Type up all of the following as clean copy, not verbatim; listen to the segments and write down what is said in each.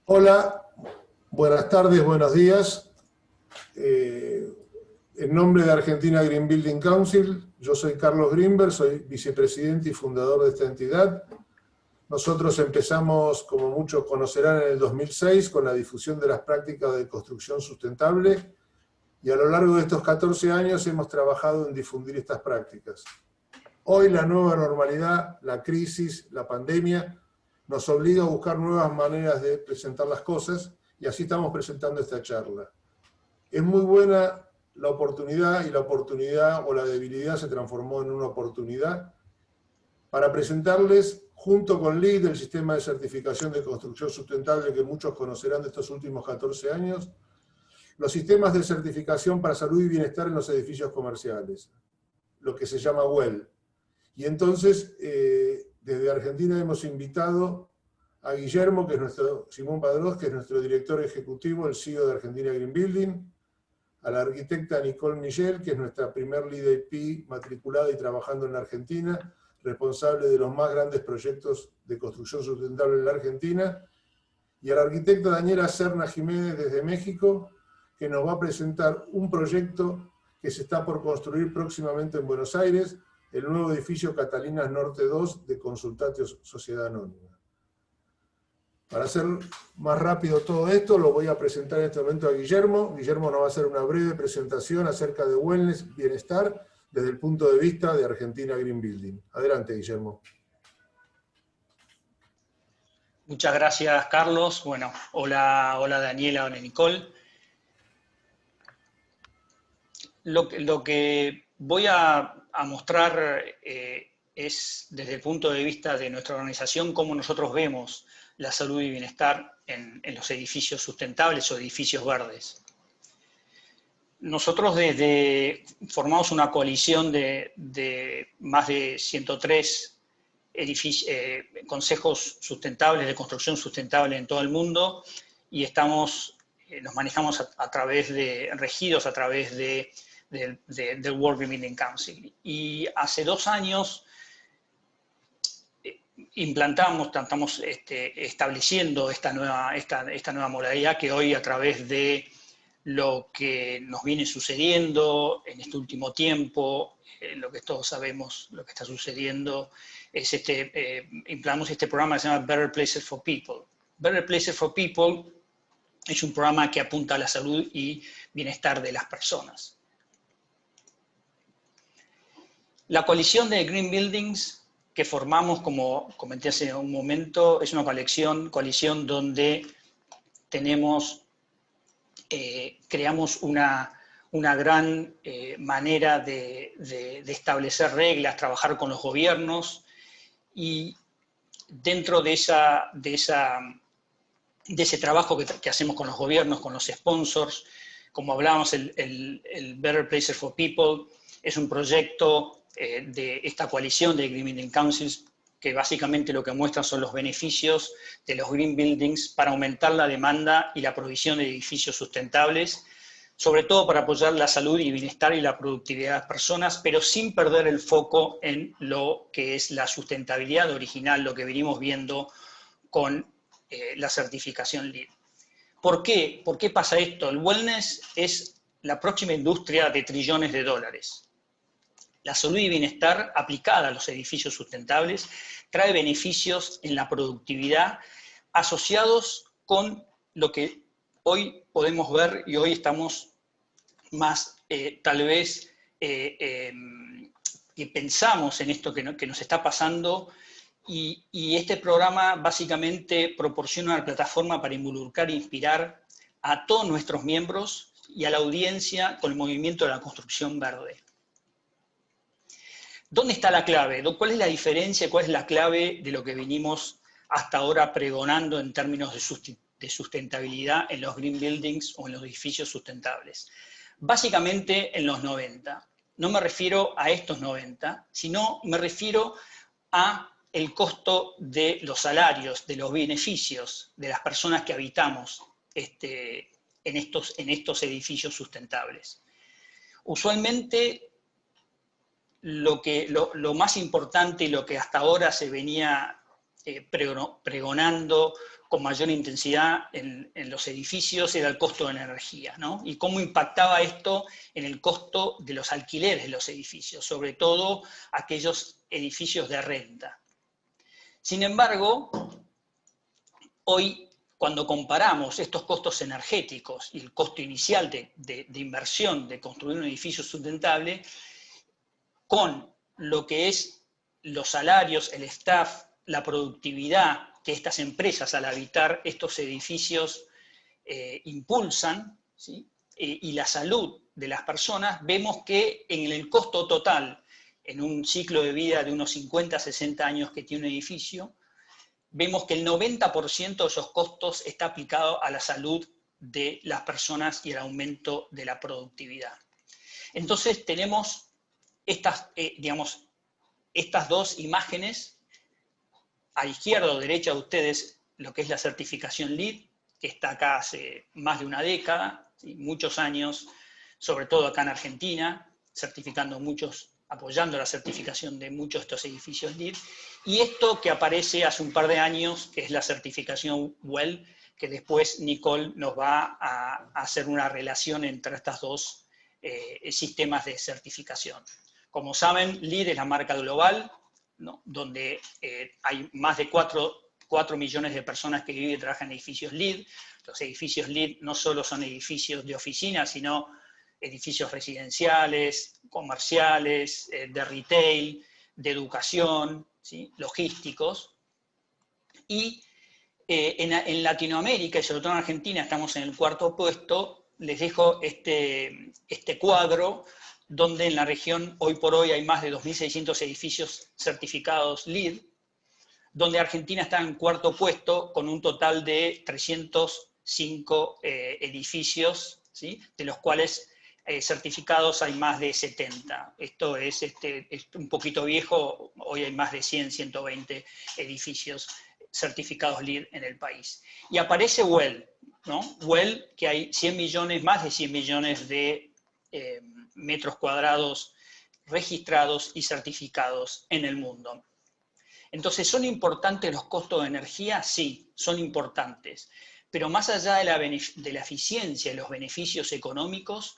Hola, buenas tardes, buenos días. En nombre de Argentina Green Building Council, yo soy Carlos Greenberg, soy vicepresidente y fundador de esta entidad. Nosotros empezamos, como muchos conocerán, en el 2006 con la difusión de las prácticas de construcción sustentable y a lo largo de estos 14 años hemos trabajado en difundir estas prácticas. Hoy la nueva normalidad, la crisis, la pandemia, nos obliga a buscar nuevas maneras de presentar las cosas y así estamos presentando esta charla. Es muy buena la oportunidad y la oportunidad o la debilidad se transformó en una oportunidad para presentarles, junto con LEED, el sistema de certificación de construcción sustentable que muchos conocerán de estos últimos 14 años, los sistemas de certificación para salud y bienestar en los edificios comerciales, lo que se llama WELL. Y entonces, desde Argentina hemos invitado a Guillermo, que es Simón Padrós, que es nuestro director ejecutivo, el CEO de Argentina Green Building, a la arquitecta Nicole Michel, que es nuestra primer Lead IP matriculada y trabajando en la Argentina, responsable de los más grandes proyectos de construcción sustentable en la Argentina, y a la arquitecta Daniela Serna Jiménez desde México, que nos va a presentar un proyecto que se está por construir próximamente en Buenos Aires, el nuevo edificio Catalinas Norte 2 de Consultatio Sociedad Anónima. Para hacer más rápido todo esto, lo voy a presentar en este momento a Guillermo. Guillermo nos va a hacer una breve presentación acerca de wellness, bienestar, desde el punto de vista de Argentina Green Building. Adelante, Guillermo. Muchas gracias, Carlos. Bueno, hola Daniela, hola Nicole. Lo que voy a mostrar es desde el punto de vista de nuestra organización cómo nosotros vemos la salud y bienestar en los edificios sustentables o edificios verdes. Nosotros formamos una coalición de más de 103 consejos sustentables de construcción sustentable en todo el mundo y nos manejamos regidos a través del World Green Building Council. Y hace 2 años estamos estableciendo esta nueva modalidad que hoy, a través de lo que nos viene sucediendo en este último tiempo, lo que todos sabemos, lo que está sucediendo, es implantamos este programa que se llama Better Places for People. Better Places for People es un programa que apunta a la salud y bienestar de las personas. La coalición de Green Buildings que formamos, como comenté hace un momento, es una coalición donde creamos una gran manera de establecer reglas, trabajar con los gobiernos, y dentro de ese trabajo que hacemos con los gobiernos, con los sponsors, como hablábamos, el Better Places for People es un proyecto de esta coalición de Green Building Councils que básicamente lo que muestra son los beneficios de los green buildings para aumentar la demanda y la provisión de edificios sustentables, sobre todo para apoyar la salud y bienestar y la productividad de las personas, pero sin perder el foco en lo que es la sustentabilidad original, lo que venimos viendo con la certificación LEED. ¿Por qué? ¿Por qué pasa esto? El wellness es la próxima industria de trillones de dólares. La salud y bienestar aplicada a los edificios sustentables trae beneficios en la productividad asociados con lo que hoy podemos ver y hoy estamos más tal vez que pensamos en esto que nos está pasando, y este programa básicamente proporciona una plataforma para involucrar e inspirar a todos nuestros miembros y a la audiencia con el movimiento de la construcción verde. ¿Dónde está la clave? ¿Cuál es la diferencia? ¿Cuál es la clave de lo que venimos hasta ahora pregonando en términos de sustentabilidad en los green buildings o en los edificios sustentables? Básicamente en los 90. No me refiero a estos 90, sino me refiero a el costo de los salarios, de los beneficios de las personas que habitamos en estos edificios sustentables. Usualmente lo más importante y lo que hasta ahora se venía pregonando con mayor intensidad en los edificios era el costo de la energía, ¿no? Y cómo impactaba esto en el costo de los alquileres de los edificios, sobre todo aquellos edificios de renta. Sin embargo, hoy, cuando comparamos estos costos energéticos y el costo inicial de inversión de construir un edificio sustentable con lo que es los salarios, el staff, la productividad que estas empresas al habitar estos edificios impulsan, ¿sí? Y la salud de las personas, vemos que en el costo total, en un ciclo de vida de unos 50, 60 años que tiene un edificio, vemos que el 90% de esos costos está aplicado a la salud de las personas y el aumento de la productividad. Entonces tenemos estas, estas dos imágenes, a izquierda o derecha de ustedes, lo que es la certificación LEED, que está acá hace más de una década, ¿sí? Muchos años, sobre todo acá en Argentina, certificando muchos, apoyando la certificación de muchos de estos edificios LEED, y esto que aparece hace un par de años, que es la certificación WELL, que después Nicole nos va a hacer una relación entre estos dos sistemas de certificación. Como saben, LEED es la marca global, ¿no? Donde hay más de 4 millones de personas que viven y trabajan en edificios LEED. Los edificios LEED no solo son edificios de oficinas, sino edificios residenciales, comerciales, de retail, de educación, ¿sí? Logísticos. Y en Latinoamérica, y sobre todo en Argentina, estamos en el cuarto puesto. Les dejo este cuadro, donde en la región hoy por hoy hay más de 2.600 edificios certificados LEED, donde Argentina está en cuarto puesto con un total de 305 edificios, ¿sí? De los cuales certificados hay más de 70. Esto es un poquito viejo, hoy hay más de 100, 120 edificios certificados LEED en el país. Y aparece WELL, ¿no? WELL, que hay 100 millones, más de 100 millones de metros cuadrados registrados y certificados en el mundo. Entonces, ¿son importantes los costos de energía? Sí, son importantes. Pero más allá de la eficiencia y los beneficios económicos,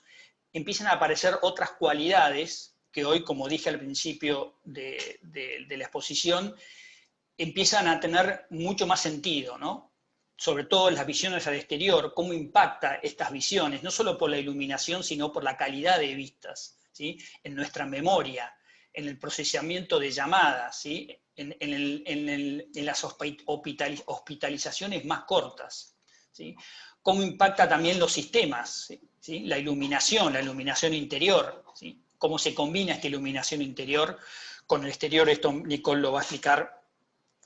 empiezan a aparecer otras cualidades que hoy, como dije al principio de la exposición, empiezan a tener mucho más sentido, ¿no? Sobre todo en las visiones al exterior, cómo impacta estas visiones, no solo por la iluminación, sino por la calidad de vistas, ¿sí? En nuestra memoria, en el procesamiento de llamadas, ¿sí? En las hospitalizaciones más cortas, ¿sí? Cómo impacta también los sistemas, ¿sí? La iluminación interior, ¿sí? Cómo se combina esta iluminación interior con el exterior. Esto Nicole lo va a explicar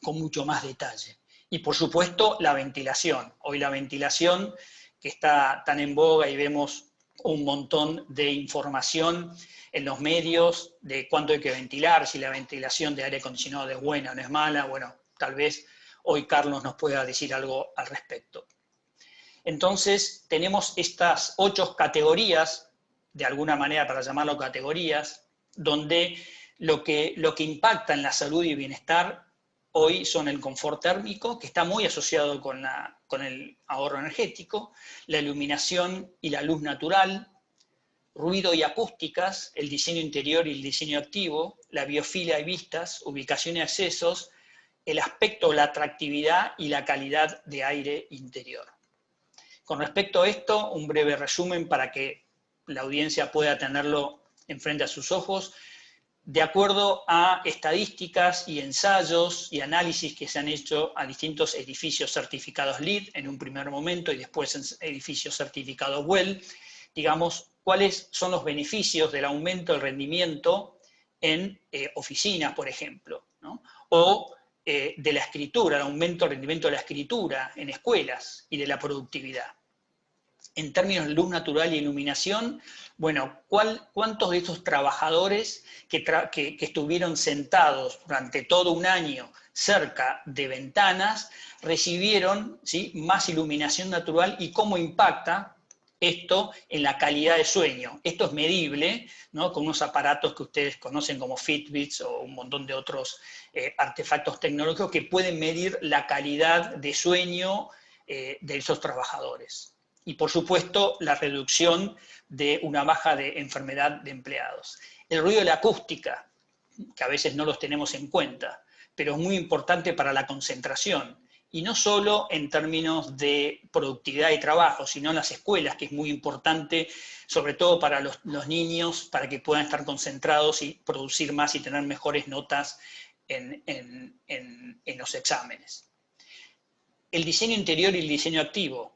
con mucho más detalle. Y por supuesto la ventilación. Hoy la ventilación, que está tan en boga y vemos un montón de información en los medios de cuánto hay que ventilar, si la ventilación de aire acondicionado es buena o no es mala. Bueno, tal vez hoy Carlos nos pueda decir algo al respecto. Entonces tenemos estas 8 categorías, de alguna manera para llamarlo categorías, donde lo que impacta en la salud y bienestar hoy son el confort térmico, que está muy asociado con el ahorro energético, la iluminación y la luz natural, ruido y acústicas, el diseño interior y el diseño activo, la biofilia y vistas, ubicación y accesos, el aspecto, la atractividad y la calidad de aire interior. Con respecto a esto, un breve resumen para que la audiencia pueda tenerlo enfrente a sus ojos. De acuerdo a estadísticas y ensayos y análisis que se han hecho a distintos edificios certificados LEED en un primer momento y después en edificios certificados WELL, digamos, cuáles son los beneficios del aumento del rendimiento en oficinas, por ejemplo, ¿no? O de la escritura, el aumento del rendimiento de la escritura en escuelas y de la productividad. En términos de luz natural y iluminación, bueno, ¿cuántos de estos trabajadores que estuvieron sentados durante todo un año cerca de ventanas recibieron, ¿sí?, más iluminación natural, y cómo impacta esto en la calidad de sueño. Esto es medible, ¿no?, con unos aparatos que ustedes conocen como Fitbits o un montón de otros artefactos tecnológicos que pueden medir la calidad de sueño de esos trabajadores. Y por supuesto, la reducción de una baja de enfermedad de empleados. El ruido de la acústica, que a veces no los tenemos en cuenta, pero es muy importante para la concentración. Y no solo en términos de productividad y trabajo, sino en las escuelas, que es muy importante, sobre todo para los niños, para que puedan estar concentrados y producir más y tener mejores notas en los exámenes. El diseño interior y el diseño activo.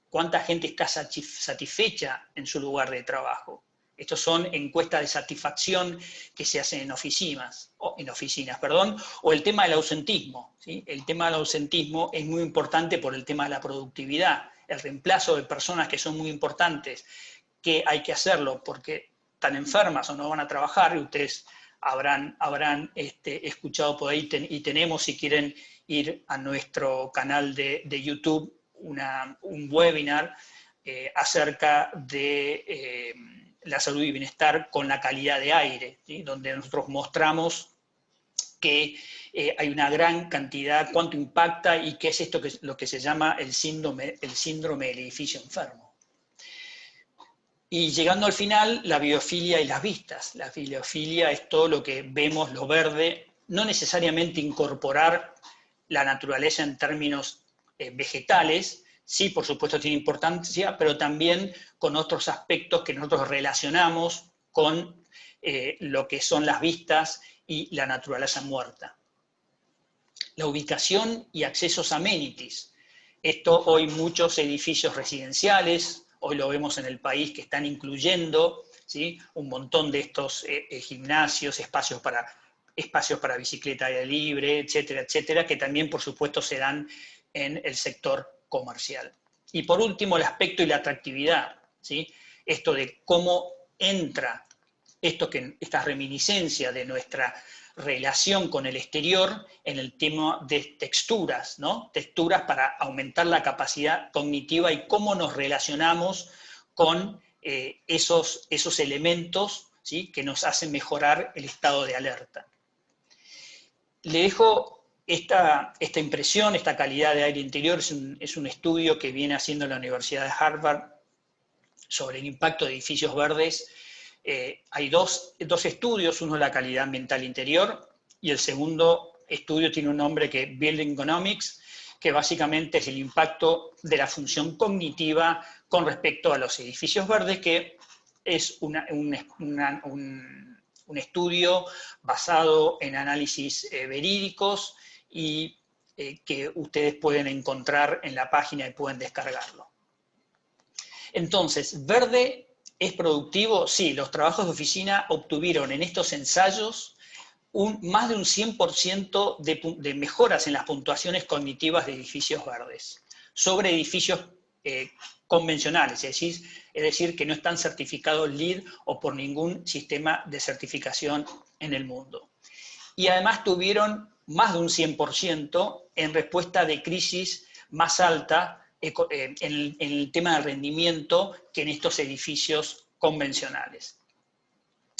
¿Cuánta gente está satisfecha en su lugar de trabajo? Estos son encuestas de satisfacción que se hacen en oficinas, o el tema del ausentismo, ¿sí? El tema del ausentismo es muy importante por el tema de la productividad, el reemplazo de personas que son muy importantes, que hay que hacerlo porque están enfermas o no van a trabajar, y ustedes habrán escuchado por ahí, y tenemos, si quieren ir a nuestro canal de YouTube, un webinar acerca de la salud y bienestar con la calidad de aire, ¿sí?, donde nosotros mostramos que hay una gran cantidad, cuánto impacta y qué es esto, lo que se llama el síndrome del edificio enfermo. Y llegando al final, la biofilia y las vistas. La biofilia es todo lo que vemos, lo verde, no necesariamente incorporar la naturaleza en términos vegetales. Sí, por supuesto tiene importancia, pero también con otros aspectos que nosotros relacionamos con lo que son las vistas y la naturaleza muerta. La ubicación y accesos a amenities. Esto hoy muchos edificios residenciales, hoy lo vemos en el país, que están incluyendo, ¿sí?, un montón de estos gimnasios, espacios para bicicleta aire libre, etcétera, etcétera, que también por supuesto se dan en el sector comercial. Y por último, el aspecto y la atractividad, ¿sí? Esto de cómo entra esta reminiscencia de nuestra relación con el exterior en el tema de texturas, ¿no? Texturas para aumentar la capacidad cognitiva y cómo nos relacionamos con esos elementos, ¿sí?, que nos hacen mejorar el estado de alerta. Le dejo esta impresión, esta calidad de aire interior, es un estudio que viene haciendo la Universidad de Harvard sobre el impacto de edificios verdes. Hay dos estudios, uno de la calidad ambiental interior, y el segundo estudio tiene un nombre que es Building Economics, que básicamente es el impacto de la función cognitiva con respecto a los edificios verdes, que es un estudio basado en análisis verídicos y que ustedes pueden encontrar en la página y pueden descargarlo. Entonces, ¿verde es productivo? Sí, los trabajos de oficina obtuvieron en estos ensayos más de un 100% de mejoras en las puntuaciones cognitivas de edificios verdes sobre edificios convencionales, es decir, que no están certificados LEED o por ningún sistema de certificación en el mundo. Y además tuvieron más de un 100% en respuesta de crisis más alta en el tema del rendimiento que en estos edificios convencionales.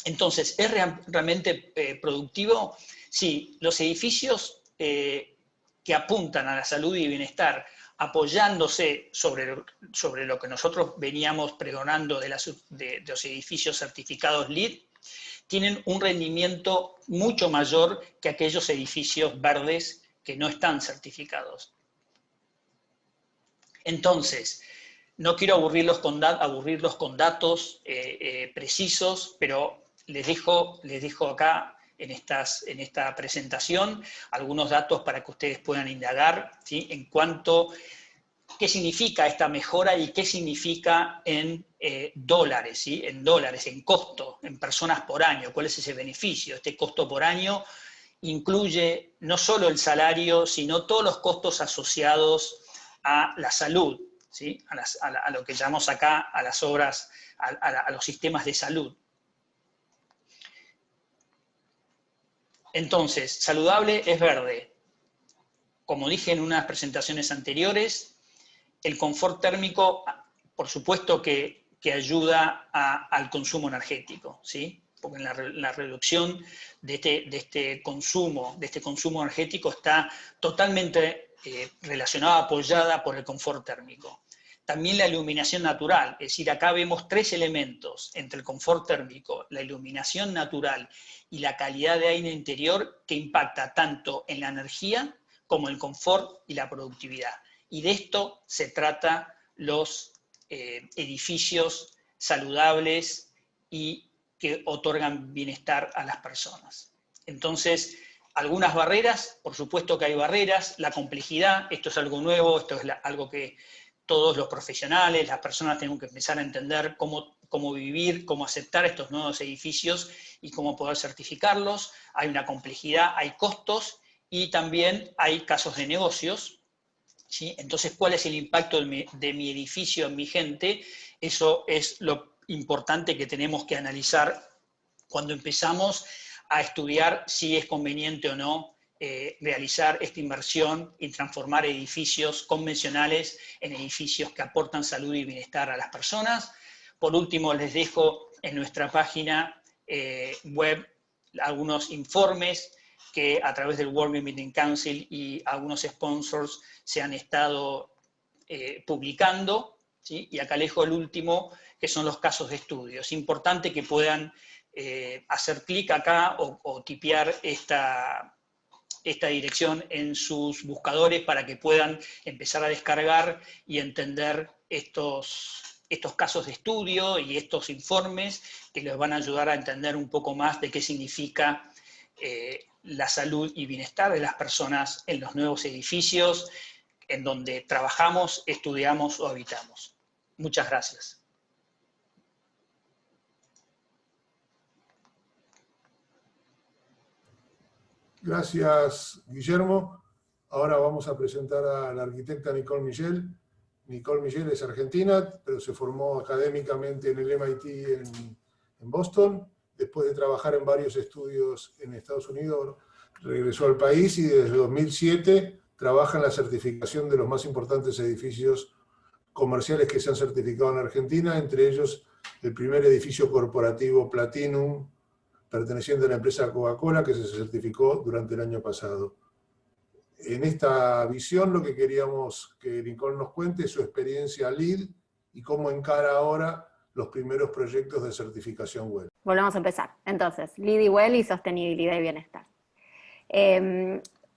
Entonces, ¿es realmente productivo? Sí, los edificios que apuntan a la salud y bienestar, apoyándose sobre lo que nosotros veníamos pregonando de los edificios certificados LEED, tienen un rendimiento mucho mayor que aquellos edificios verdes que no están certificados. Entonces, no quiero aburrirlos con datos precisos, pero les dejo acá en esta presentación algunos datos para que ustedes puedan indagar, ¿sí?, en cuanto a qué significa esta mejora y qué significa en dólares, ¿sí?, en costo, en personas por año, cuál es ese beneficio. Este costo por año incluye no solo el salario, sino todos los costos asociados a la salud, ¿sí?, a lo que llamamos acá a las obras, a los sistemas de salud. Entonces, saludable es verde. Como dije en unas presentaciones anteriores, el confort térmico por supuesto que ayuda al consumo energético, ¿sí? Porque la reducción de este consumo energético está totalmente relacionada, apoyada por el confort térmico. También la iluminación natural, es decir, acá vemos tres elementos entre el confort térmico, la iluminación natural y la calidad de aire interior que impacta tanto en la energía como el confort y la productividad. Y de esto se trata los edificios saludables y que otorgan bienestar a las personas. Entonces, algunas barreras, por supuesto que hay barreras, la complejidad, esto es algo nuevo, esto es algo que todos los profesionales, las personas tenemos que empezar a entender cómo vivir, cómo aceptar estos nuevos edificios y cómo poder certificarlos. Hay una complejidad, hay costos y también hay casos de negocios, ¿sí? Entonces, ¿cuál es el impacto de mi edificio en mi gente? Eso es lo importante que tenemos que analizar cuando empezamos a estudiar si es conveniente o no realizar esta inversión y transformar edificios convencionales en edificios que aportan salud y bienestar a las personas. Por último, les dejo en nuestra página web algunos informes que a través del World Green Building Council y algunos sponsors se han estado publicando, ¿sí? Y acá les dejo el último, que son los casos de estudio. Es importante que puedan hacer clic acá o tipear esta dirección en sus buscadores para que puedan empezar a descargar y entender estos casos de estudio y estos informes que les van a ayudar a entender un poco más de qué significa la salud y bienestar de las personas en los nuevos edificios en donde trabajamos, estudiamos o habitamos. Muchas gracias. Gracias, Guillermo. Ahora vamos a presentar a la arquitecta Nicole Michel. Nicole Michel es argentina, pero se formó académicamente en el MIT en Boston. Después de trabajar en varios estudios en Estados Unidos, regresó al país y desde 2007 trabaja en la certificación de los más importantes edificios comerciales que se han certificado en Argentina, entre ellos el primer edificio corporativo Platinum, perteneciente a la empresa Coca-Cola, que se certificó durante el año pasado. En esta visión lo que queríamos que Nicole nos cuente es su experiencia LEED y cómo encara ahora los primeros proyectos de certificación WELL. Volvemos a empezar. Entonces, LEED y WELL y sostenibilidad y bienestar.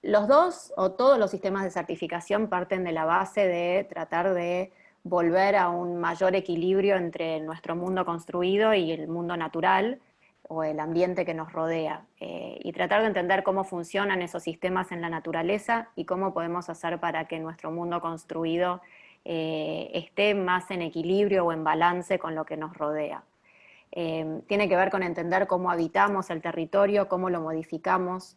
Los dos o todos los sistemas de certificación parten de la base de tratar de volver a un mayor equilibrio entre nuestro mundo construido y el mundo natural, o el ambiente que nos rodea, y tratar de entender cómo funcionan esos sistemas en la naturaleza y cómo podemos hacer para que nuestro mundo construido esté más en equilibrio o en balance con lo que nos rodea. Tiene que ver con entender cómo habitamos el territorio, cómo lo modificamos,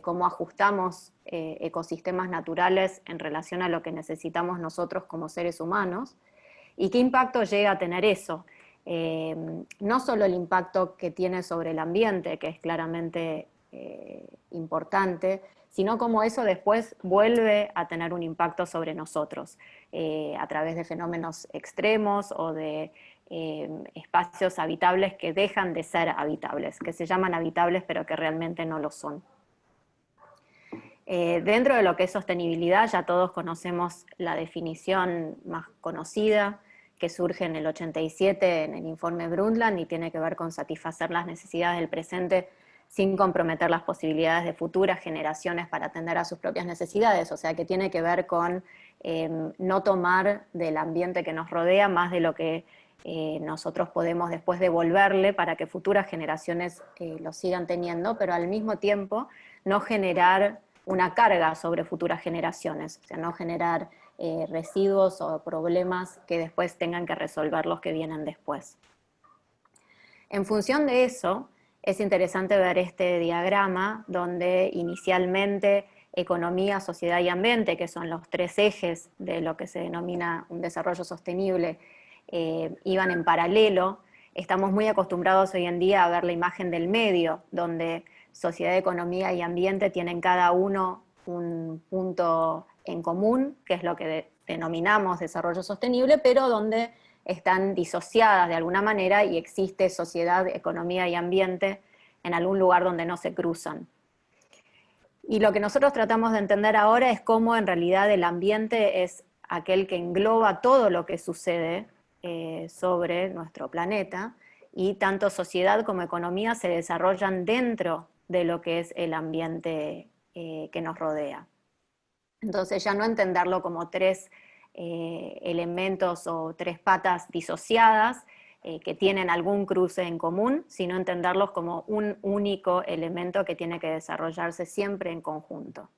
cómo ajustamos ecosistemas naturales en relación a lo que necesitamos nosotros como seres humanos, y qué impacto llega a tener eso. No solo el impacto que tiene sobre el ambiente, que es claramente importante, sino cómo eso después vuelve a tener un impacto sobre nosotros, a través de fenómenos extremos o de espacios habitables que dejan de ser habitables, que se llaman habitables pero que realmente no lo son. Dentro de lo que es sostenibilidad, ya todos conocemos la definición más conocida, que surge en el 87 en el informe Brundtland y tiene que ver con satisfacer las necesidades del presente sin comprometer las posibilidades de futuras generaciones para atender a sus propias necesidades, o sea que tiene que ver con no tomar del ambiente que nos rodea más de lo que nosotros podemos después devolverle para que futuras generaciones lo sigan teniendo, pero al mismo tiempo no generar una carga sobre futuras generaciones, o sea, no generar residuos o problemas que después tengan que resolver los que vienen después. En función de eso, es interesante ver este diagrama donde inicialmente economía, sociedad y ambiente, que son los tres ejes de lo que se denomina un desarrollo sostenible, iban en paralelo. Estamos muy acostumbrados hoy en día a ver la imagen del medio, donde sociedad, economía y ambiente tienen cada uno un punto en común, que es lo que denominamos desarrollo sostenible, pero donde están disociadas de alguna manera y existe sociedad, economía y ambiente en algún lugar donde no se cruzan. Y lo que nosotros tratamos de entender ahora es cómo en realidad el ambiente es aquel que engloba todo lo que sucede sobre nuestro planeta, y tanto sociedad como economía se desarrollan dentro de lo que es el ambiente que nos rodea. Entonces ya no entenderlo como tres elementos o tres patas disociadas que tienen algún cruce en común, sino entenderlos como un único elemento que tiene que desarrollarse siempre en conjunto.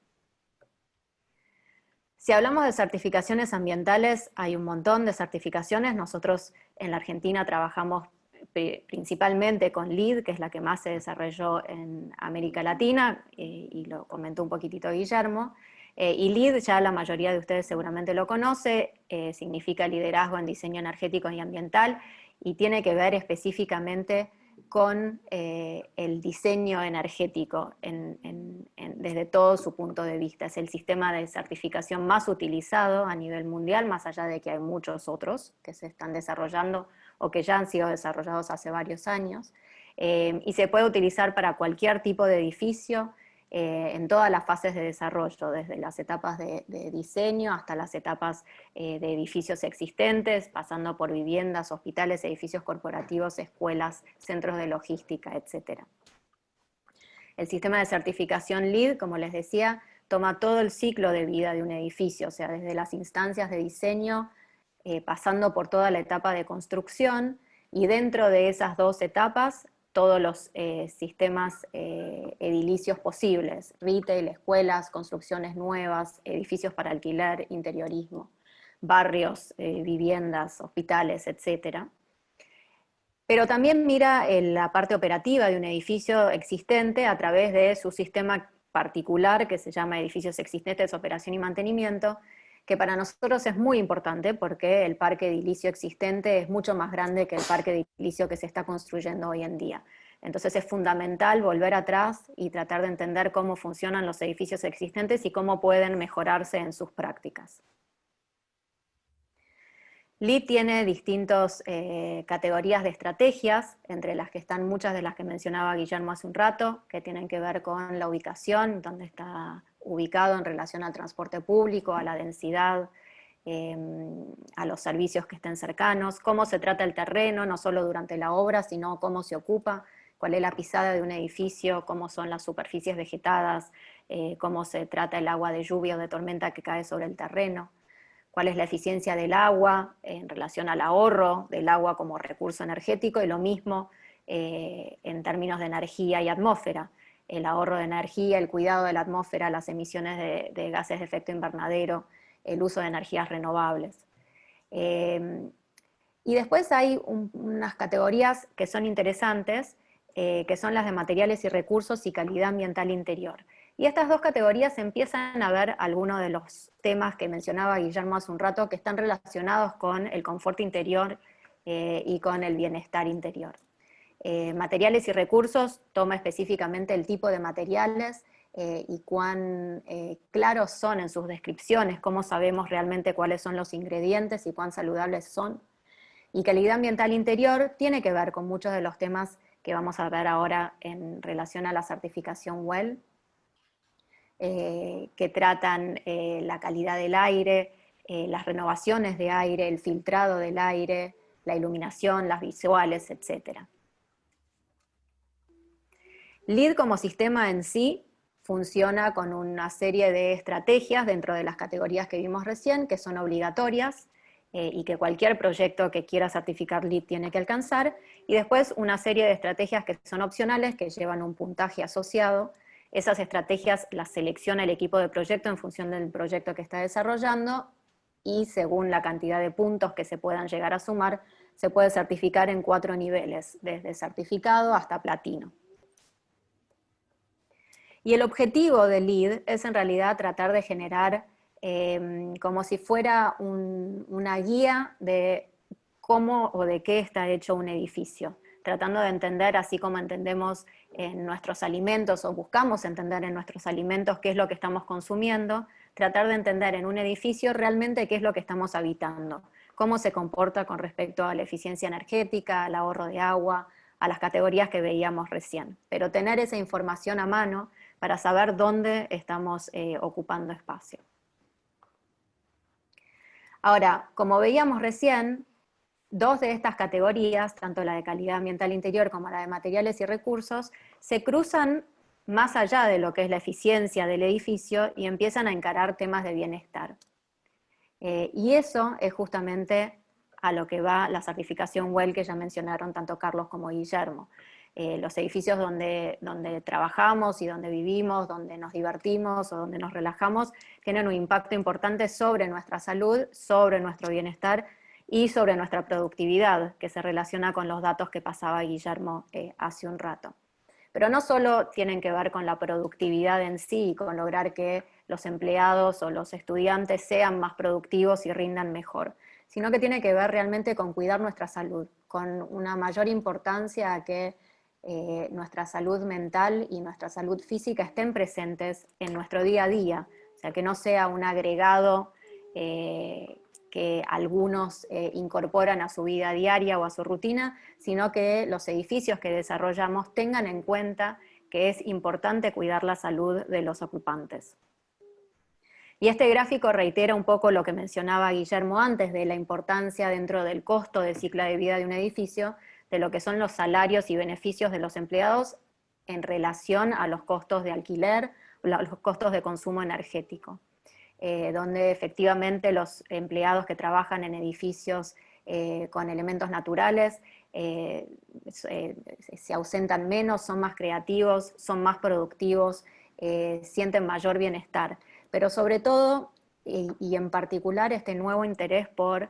Si hablamos de certificaciones ambientales, hay un montón de certificaciones. Nosotros en la Argentina trabajamos principalmente con LEED, que es la que más se desarrolló en América Latina, y lo comentó un poquitito Guillermo. Y LEED, ya la mayoría de ustedes seguramente lo conoce, significa liderazgo en diseño energético y ambiental, y tiene que ver específicamente con el diseño energético desde todo su punto de vista. Es el sistema de certificación más utilizado a nivel mundial, más allá de que hay muchos otros que se están desarrollando o que ya han sido desarrollados hace varios años. Y se puede utilizar para cualquier tipo de edificio, en todas las fases de desarrollo, desde las etapas de diseño hasta las etapas de edificios existentes, pasando por viviendas, hospitales, edificios corporativos, escuelas, centros de logística, etc. El sistema de certificación LEED, como les decía, toma todo el ciclo de vida de un edificio, o sea, desde las instancias de diseño, pasando por toda la etapa de construcción, y dentro de esas dos etapas, todos los sistemas edilicios posibles, retail, escuelas, construcciones nuevas, edificios para alquiler, interiorismo, barrios, viviendas, hospitales, etc. Pero también mira la parte operativa de un edificio existente a través de su sistema particular que se llama edificios existentes, operación y mantenimiento, que para nosotros es muy importante porque el parque edilicio existente es mucho más grande que el parque edilicio que se está construyendo hoy en día. Entonces es fundamental volver atrás y tratar de entender cómo funcionan los edificios existentes y cómo pueden mejorarse en sus prácticas. LEED tiene distintas categorías de estrategias, entre las que están muchas de las que mencionaba Guillermo hace un rato, que tienen que ver con la ubicación, dónde está ubicado en relación al transporte público, a la densidad, a los servicios que estén cercanos, cómo se trata el terreno, no solo durante la obra, sino cómo se ocupa, cuál es la pisada de un edificio, cómo son las superficies vegetadas, cómo se trata el agua de lluvia o de tormenta que cae sobre el terreno, cuál es la eficiencia del agua en relación al ahorro del agua como recurso energético, y lo mismo en términos de energía y atmósfera, el ahorro de energía, el cuidado de la atmósfera, las emisiones de gases de efecto invernadero, el uso de energías renovables. Y después hay unas categorías que son interesantes, que son las de materiales y recursos y calidad ambiental interior. Y estas dos categorías empiezan a ver algunos de los temas que mencionaba Guillermo hace un rato, que están relacionados con el confort interior y con el bienestar interior. Materiales y recursos toma específicamente el tipo de materiales y cuán claros son en sus descripciones, cómo sabemos realmente cuáles son los ingredientes y cuán saludables son. Y calidad ambiental interior tiene que ver con muchos de los temas que vamos a ver ahora en relación a la certificación WELL, que tratan la calidad del aire, las renovaciones de aire, el filtrado del aire, la iluminación, las visuales, etc. LEED como sistema en sí funciona con una serie de estrategias dentro de las categorías que vimos recién, que son obligatorias y que cualquier proyecto que quiera certificar LEED tiene que alcanzar, y después una serie de estrategias que son opcionales, que llevan un puntaje asociado. Esas estrategias las selecciona el equipo de proyecto en función del proyecto que está desarrollando, y según la cantidad de puntos que se puedan llegar a sumar, se puede certificar en 4 niveles, desde certificado hasta platino. Y el objetivo de LEED es en realidad tratar de generar como si fuera una guía de cómo o de qué está hecho un edificio, tratando de entender, así como entendemos en nuestros alimentos, o buscamos entender en nuestros alimentos qué es lo que estamos consumiendo, tratar de entender en un edificio realmente qué es lo que estamos habitando, cómo se comporta con respecto a la eficiencia energética, al ahorro de agua, a las categorías que veíamos recién. Pero tener esa información a mano para saber dónde estamos ocupando espacio. Ahora, como veíamos recién, dos de estas categorías, tanto la de calidad ambiental interior como la de materiales y recursos, se cruzan más allá de lo que es la eficiencia del edificio y empiezan a encarar temas de bienestar. Y eso es justamente a lo que va la certificación WELL que ya mencionaron tanto Carlos como Guillermo. Los edificios donde trabajamos y donde vivimos, donde nos divertimos o donde nos relajamos, tienen un impacto importante sobre nuestra salud, sobre nuestro bienestar y sobre nuestra productividad, que se relaciona con los datos que pasaba Guillermo hace un rato. Pero no solo tienen que ver con la productividad en sí, con lograr que los empleados o los estudiantes sean más productivos y rindan mejor, sino que tiene que ver realmente con cuidar nuestra salud, con una mayor importancia a que nuestra salud mental y nuestra salud física estén presentes en nuestro día a día, o sea, que no sea un agregado que algunos incorporan a su vida diaria o a su rutina, sino que los edificios que desarrollamos tengan en cuenta que es importante cuidar la salud de los ocupantes. Y este gráfico reitera un poco lo que mencionaba Guillermo antes de la importancia dentro del costo de ciclo de vida de un edificio, de lo que son los salarios y beneficios de los empleados en relación a los costos de alquiler, los costos de consumo energético. Donde efectivamente los empleados que trabajan en edificios con elementos naturales se ausentan menos, son más creativos, son más productivos, sienten mayor bienestar. Pero sobre todo, y en particular, este nuevo interés por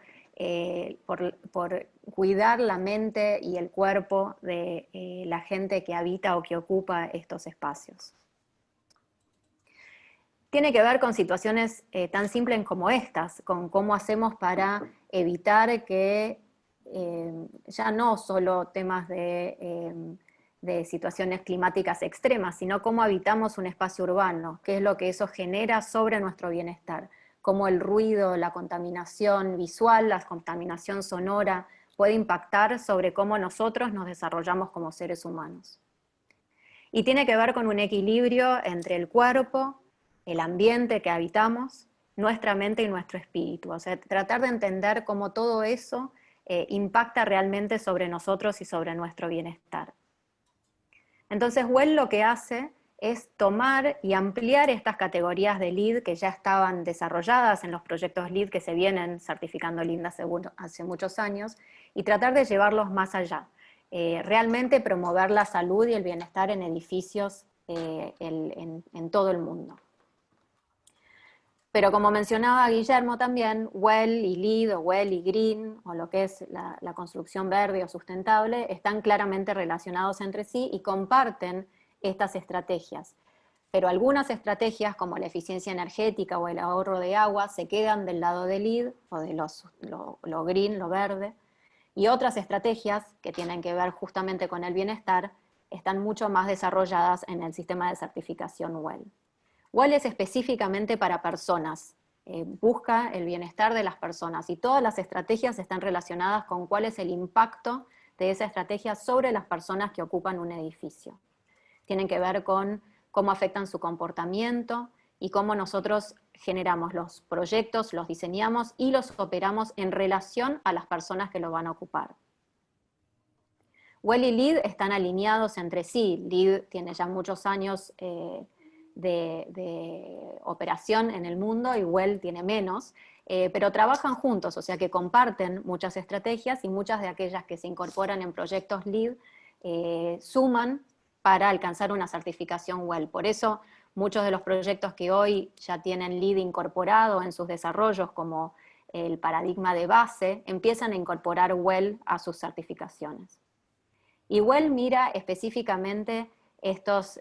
cuidar la mente y el cuerpo de la gente que habita o que ocupa estos espacios. Tiene que ver con situaciones tan simples como estas, con cómo hacemos para evitar que ya no solo temas de situaciones climáticas extremas, sino cómo habitamos un espacio urbano, qué es lo que eso genera sobre nuestro bienestar, cómo el ruido, la contaminación visual, la contaminación sonora puede impactar sobre cómo nosotros nos desarrollamos como seres humanos. Y tiene que ver con un equilibrio entre el cuerpo, el ambiente que habitamos, nuestra mente y nuestro espíritu. O sea, tratar de entender cómo todo eso impacta realmente sobre nosotros y sobre nuestro bienestar. Entonces, WELL lo que hace es tomar y ampliar estas categorías de LEED que ya estaban desarrolladas en los proyectos LEED que se vienen certificando LEED hace muchos años, y tratar de llevarlos más allá. Realmente promover la salud y el bienestar en edificios en todo el mundo. Pero como mencionaba Guillermo también, WELL y LEED o WELL y GREEN, o lo que es la construcción verde o sustentable, están claramente relacionados entre sí y comparten estas estrategias. Pero algunas estrategias, como la eficiencia energética o el ahorro de agua, se quedan del lado de LEED, o de lo green, lo verde, y otras estrategias que tienen que ver justamente con el bienestar, están mucho más desarrolladas en el sistema de certificación WELL. WELL es específicamente para personas, busca el bienestar de las personas y todas las estrategias están relacionadas con cuál es el impacto de esa estrategia sobre las personas que ocupan un edificio. Tienen que ver con cómo afectan su comportamiento y cómo nosotros generamos los proyectos, los diseñamos y los operamos en relación a las personas que lo van a ocupar. WELL y LEED están alineados entre sí. LEED tiene ya muchos años de operación en el mundo y WELL tiene menos, pero trabajan juntos, o sea que comparten muchas estrategias y muchas de aquellas que se incorporan en proyectos LEED suman para alcanzar una certificación WELL. Por eso muchos de los proyectos que hoy ya tienen LEED incorporado en sus desarrollos, como el paradigma de base, empiezan a incorporar WELL a sus certificaciones. Y WELL mira específicamente estos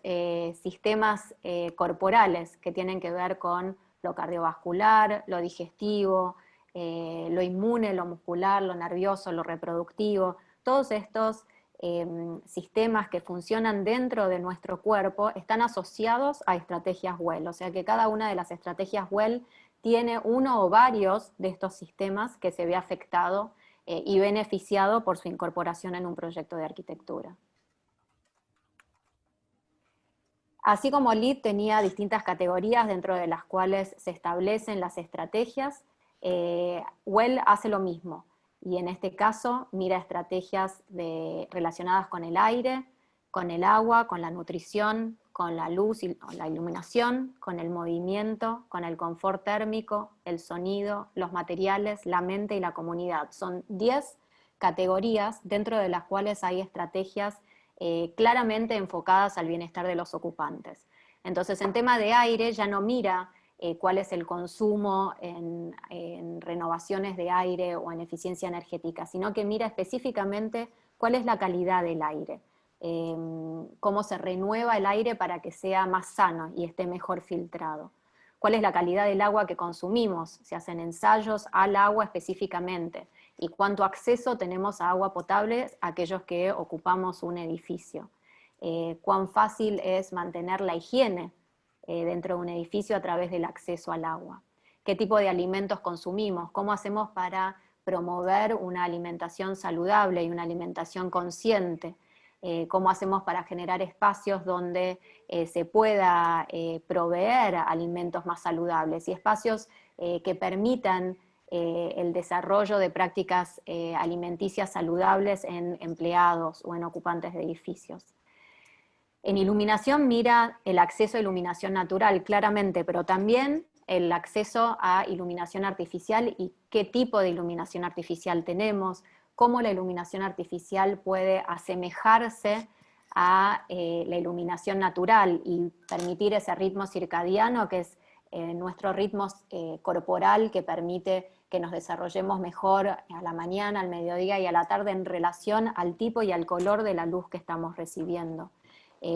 sistemas corporales que tienen que ver con lo cardiovascular, lo digestivo, lo inmune, lo muscular, lo nervioso, lo reproductivo. Todos estos sistemas que funcionan dentro de nuestro cuerpo están asociados a estrategias WELL, o sea que cada una de las estrategias WELL tiene uno o varios de estos sistemas que se ve afectado y beneficiado por su incorporación en un proyecto de arquitectura. Así como LEED tenía distintas categorías dentro de las cuales se establecen las estrategias, WELL hace lo mismo, y en este caso mira estrategias relacionadas con el aire, con el agua, con la nutrición, con la luz y la iluminación, con el movimiento, con el confort térmico, el sonido, los materiales, la mente y la comunidad. Son 10 categorías dentro de las cuales hay estrategias claramente enfocadas al bienestar de los ocupantes. Entonces, en tema de aire ya no mira cuál es el consumo en renovaciones de aire o en eficiencia energética, sino que mira específicamente cuál es la calidad del aire, cómo se renueva el aire para que sea más sano y esté mejor filtrado. ¿Cuál es la calidad del agua que consumimos? Se hacen ensayos al agua específicamente. ¿Y cuánto acceso tenemos a agua potable aquellos que ocupamos un edificio? ¿Cuán fácil es mantener la higiene dentro de un edificio a través del acceso al agua? ¿Qué tipo de alimentos consumimos? ¿Cómo hacemos para promover una alimentación saludable y una alimentación consciente? ¿Cómo hacemos para generar espacios donde se pueda proveer alimentos más saludables y espacios que permitan el desarrollo de prácticas alimenticias saludables en empleados o en ocupantes de edificios? En iluminación mira el acceso a iluminación natural, claramente, pero también el acceso a iluminación artificial y qué tipo de iluminación artificial tenemos, cómo la iluminación artificial puede asemejarse a la iluminación natural y permitir ese ritmo circadiano que es nuestro ritmo corporal que permite que nos desarrollemos mejor a la mañana, al mediodía y a la tarde en relación al tipo y al color de la luz que estamos recibiendo.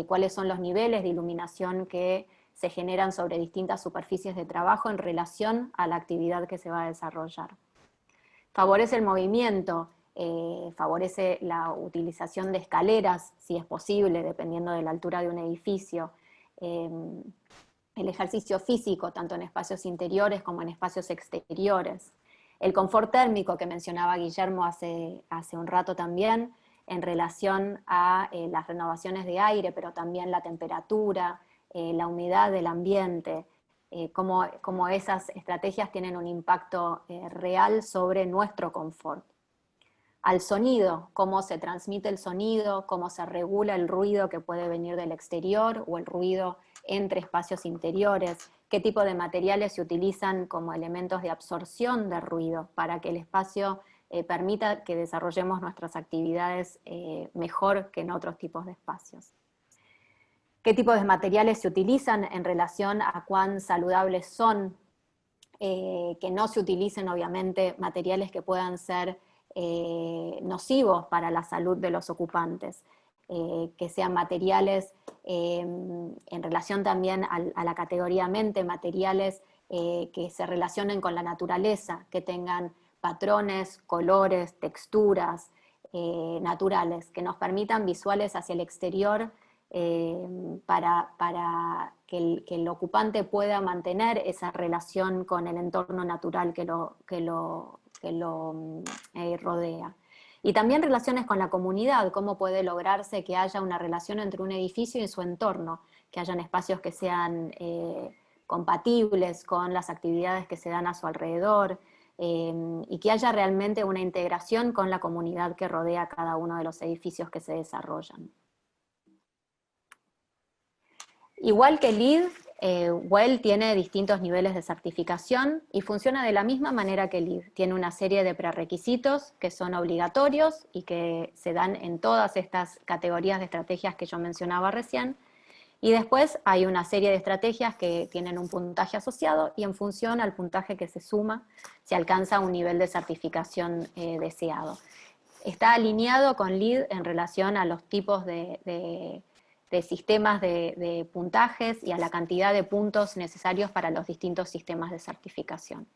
Cuáles son los niveles de iluminación que se generan sobre distintas superficies de trabajo en relación a la actividad que se va a desarrollar. Favorece el movimiento, favorece la utilización de escaleras, si es posible, dependiendo de la altura de un edificio, el ejercicio físico, tanto en espacios interiores como en espacios exteriores, el confort térmico que mencionaba Guillermo hace un rato también, en relación a las renovaciones de aire, pero también la temperatura, la humedad del ambiente, cómo esas estrategias tienen un impacto real sobre nuestro confort. Al sonido, cómo se transmite el sonido, cómo se regula el ruido que puede venir del exterior o el ruido entre espacios interiores, qué tipo de materiales se utilizan como elementos de absorción de ruido para que el espacio permita que desarrollemos nuestras actividades mejor que en otros tipos de espacios. ¿Qué tipos de materiales se utilizan en relación a cuán saludables son? Que no se utilicen obviamente materiales que puedan ser nocivos para la salud de los ocupantes, que sean materiales en relación también a la categoría mente, materiales que se relacionen con la naturaleza, que tengan patrones, colores, texturas naturales, que nos permitan visuales hacia el exterior para que el ocupante pueda mantener esa relación con el entorno natural que lo rodea. Y también relaciones con la comunidad, cómo puede lograrse que haya una relación entre un edificio y su entorno, que hayan espacios que sean compatibles con las actividades que se dan a su alrededor, y que haya realmente una integración con la comunidad que rodea cada uno de los edificios que se desarrollan. Igual que LEED, WELL tiene distintos niveles de certificación y funciona de la misma manera que LEED. Tiene una serie de prerequisitos que son obligatorios y que se dan en todas estas categorías de estrategias que yo mencionaba recién. Y después hay una serie de estrategias que tienen un puntaje asociado y en función al puntaje que se suma se alcanza un nivel de certificación deseado. Está alineado con LEED en relación a los tipos de sistemas de puntajes y a la cantidad de puntos necesarios para los distintos sistemas de certificación.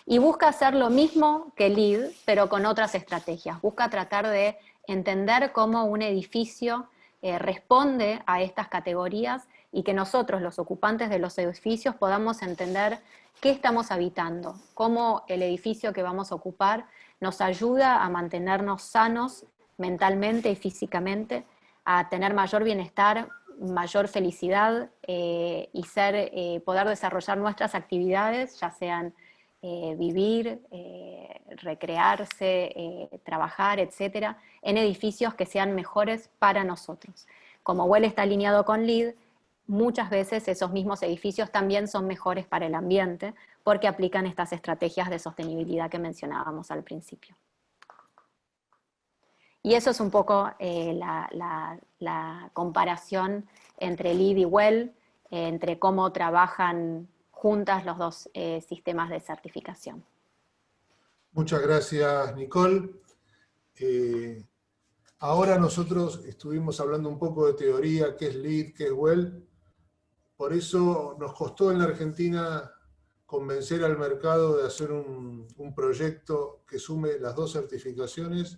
Y busca hacer lo mismo que LEED, pero con otras estrategias. Busca tratar de entender cómo un edificio responde a estas categorías y que nosotros, los ocupantes de los edificios, podamos entender qué estamos habitando, cómo el edificio que vamos a ocupar nos ayuda a mantenernos sanos mentalmente y físicamente, a tener mayor bienestar, mayor felicidad y poder desarrollar nuestras actividades, ya sean vivir, recrearse, trabajar, etcétera, en edificios que sean mejores para nosotros. Como WELL está alineado con LEED, muchas veces esos mismos edificios también son mejores para el ambiente porque aplican estas estrategias de sostenibilidad que mencionábamos al principio. Y eso es un poco la comparación entre LEED y WELL, entre cómo trabajan juntas los dos sistemas de certificación. Muchas gracias, Nicole. Ahora nosotros estuvimos hablando un poco de teoría, qué es LEED, qué es WELL. Por eso nos costó en la Argentina convencer al mercado de hacer un proyecto que sume las dos certificaciones.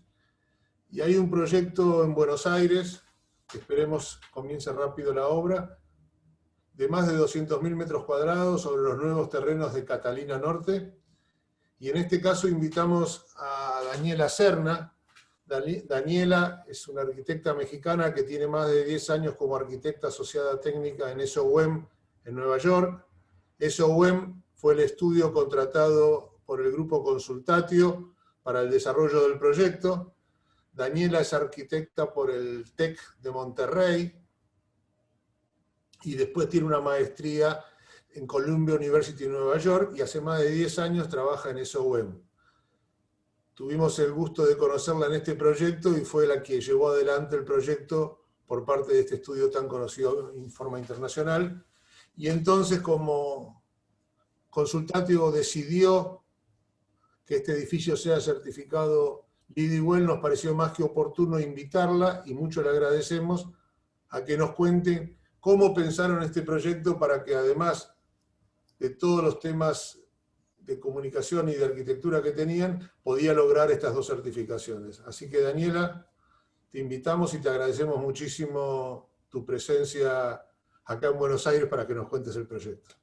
Y hay un proyecto en Buenos Aires, que esperemos comience rápido la obra, de más de 200.000 metros cuadrados sobre los nuevos terrenos de Catalina Norte. Y en este caso invitamos a Daniela Serna. Daniela es una arquitecta mexicana que tiene más de 10 años como arquitecta asociada técnica en SOWEM en Nueva York. SOWEM fue el estudio contratado por el grupo Consultatio para el desarrollo del proyecto. Daniela es arquitecta por el TEC de Monterrey y después tiene una maestría en Columbia University en Nueva York y hace más de 10 años trabaja en SOWEM. Tuvimos el gusto de conocerla en este proyecto y fue la que llevó adelante el proyecto por parte de este estudio tan conocido en forma internacional. Y entonces, como Consultatio decidió que este edificio sea certificado LEED y WELL, nos pareció más que oportuno invitarla, y mucho le agradecemos, a que nos cuente cómo pensaron este proyecto para que, además de todos los temas de comunicación y de arquitectura que tenían, podía lograr estas dos certificaciones. Así que, Daniela, te invitamos y te agradecemos muchísimo tu presencia acá en Buenos Aires para que nos cuentes el proyecto.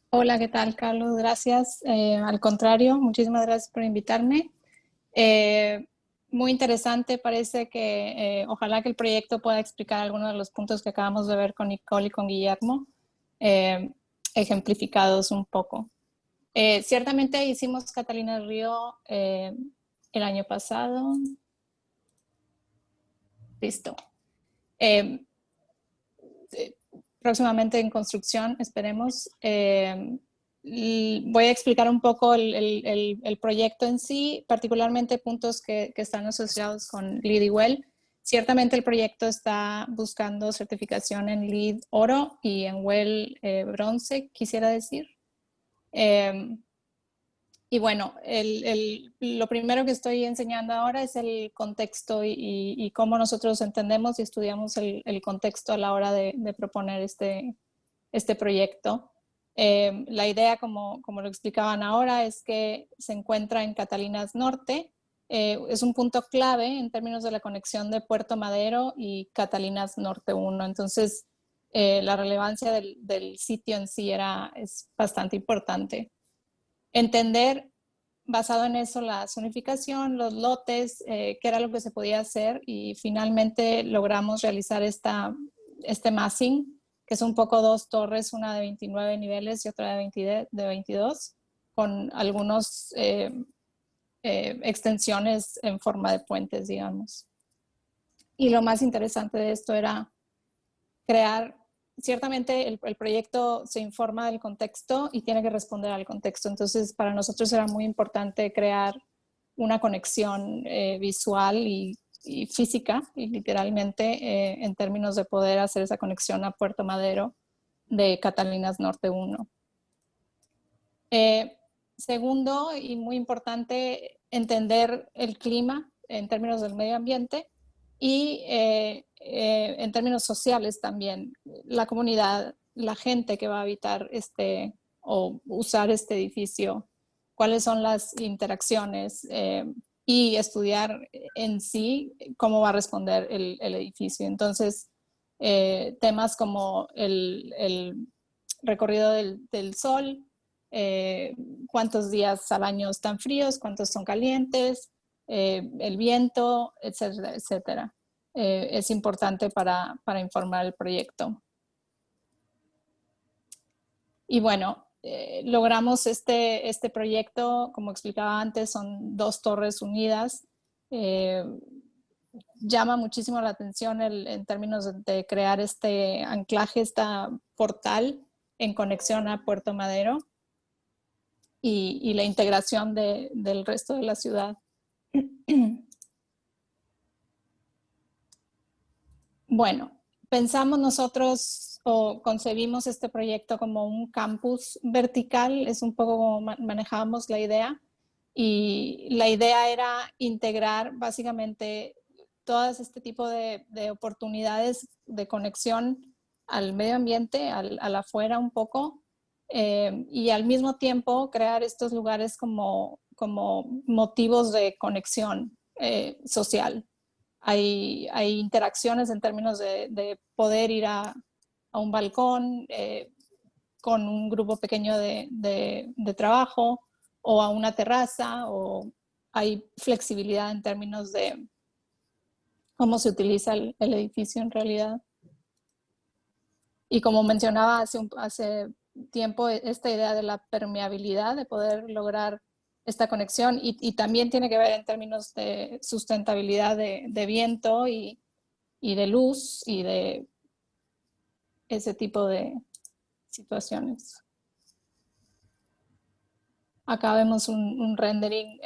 Hola, ¿qué tal, Carlos? Gracias. Al contrario, muchísimas gracias por invitarme. Muy interesante, parece que ojalá que el proyecto pueda explicar algunos de los puntos que acabamos de ver con Nicole y con Guillermo, ejemplificados un poco. Ciertamente hicimos Catalina del Río el año pasado. Listo. Próximamente en construcción, esperemos. Voy a explicar un poco el proyecto en sí, particularmente puntos que están asociados con LEED y WELL. Ciertamente el proyecto está buscando certificación en LEED oro y en WELL bronce, quisiera decir. Y bueno, lo primero que estoy enseñando ahora es el contexto y cómo nosotros entendemos y estudiamos el contexto a la hora de proponer este proyecto. La idea, como lo explicaban ahora, es que se encuentra en Catalinas Norte. Es un punto clave en términos de la conexión de Puerto Madero y Catalinas Norte 1. Entonces, la relevancia del sitio en sí es bastante importante. Entender, basado en eso, la zonificación, los lotes, qué era lo que se podía hacer, y finalmente logramos realizar este massing, que es un poco dos torres, una de 29 niveles y otra de 22, con algunas extensiones en forma de puentes, digamos. Y lo más interesante de esto era crear, ciertamente el proyecto se informa del contexto y tiene que responder al contexto. Entonces, para nosotros era muy importante crear una conexión visual y física, y literalmente, en términos de poder hacer esa conexión a Puerto Madero de Catalinas Norte 1. Segundo, y muy importante, entender el clima en términos del medio ambiente y en términos sociales también, la comunidad, la gente que va a habitar o usar este edificio, cuáles son las interacciones, y estudiar en sí cómo va a responder el edificio. Entonces, temas como el recorrido del sol, cuántos días al año están fríos, cuántos son calientes, el viento, etcétera, etcétera. Es importante para informar el proyecto. Y bueno, logramos este proyecto, como explicaba antes, son 2 torres unidas. Llama muchísimo la atención en términos de crear este anclaje, este portal en conexión a Puerto Madero y la integración del resto de la ciudad. Bueno, pensamos nosotros o concebimos este proyecto como un campus vertical, es un poco como manejábamos la idea, y la idea era integrar básicamente todas este tipo de oportunidades de conexión al medio ambiente, al afuera un poco, y al mismo tiempo crear estos lugares como motivos de conexión social. Hay interacciones en términos de poder ir a un balcón con un grupo pequeño de trabajo, o a una terraza, o hay flexibilidad en términos de cómo se utiliza el edificio en realidad. Y como mencionaba hace tiempo, esta idea de la permeabilidad, de poder lograr esta conexión, y también tiene que ver en términos de sustentabilidad de viento y de luz y de ese tipo de situaciones. Acá vemos un rendering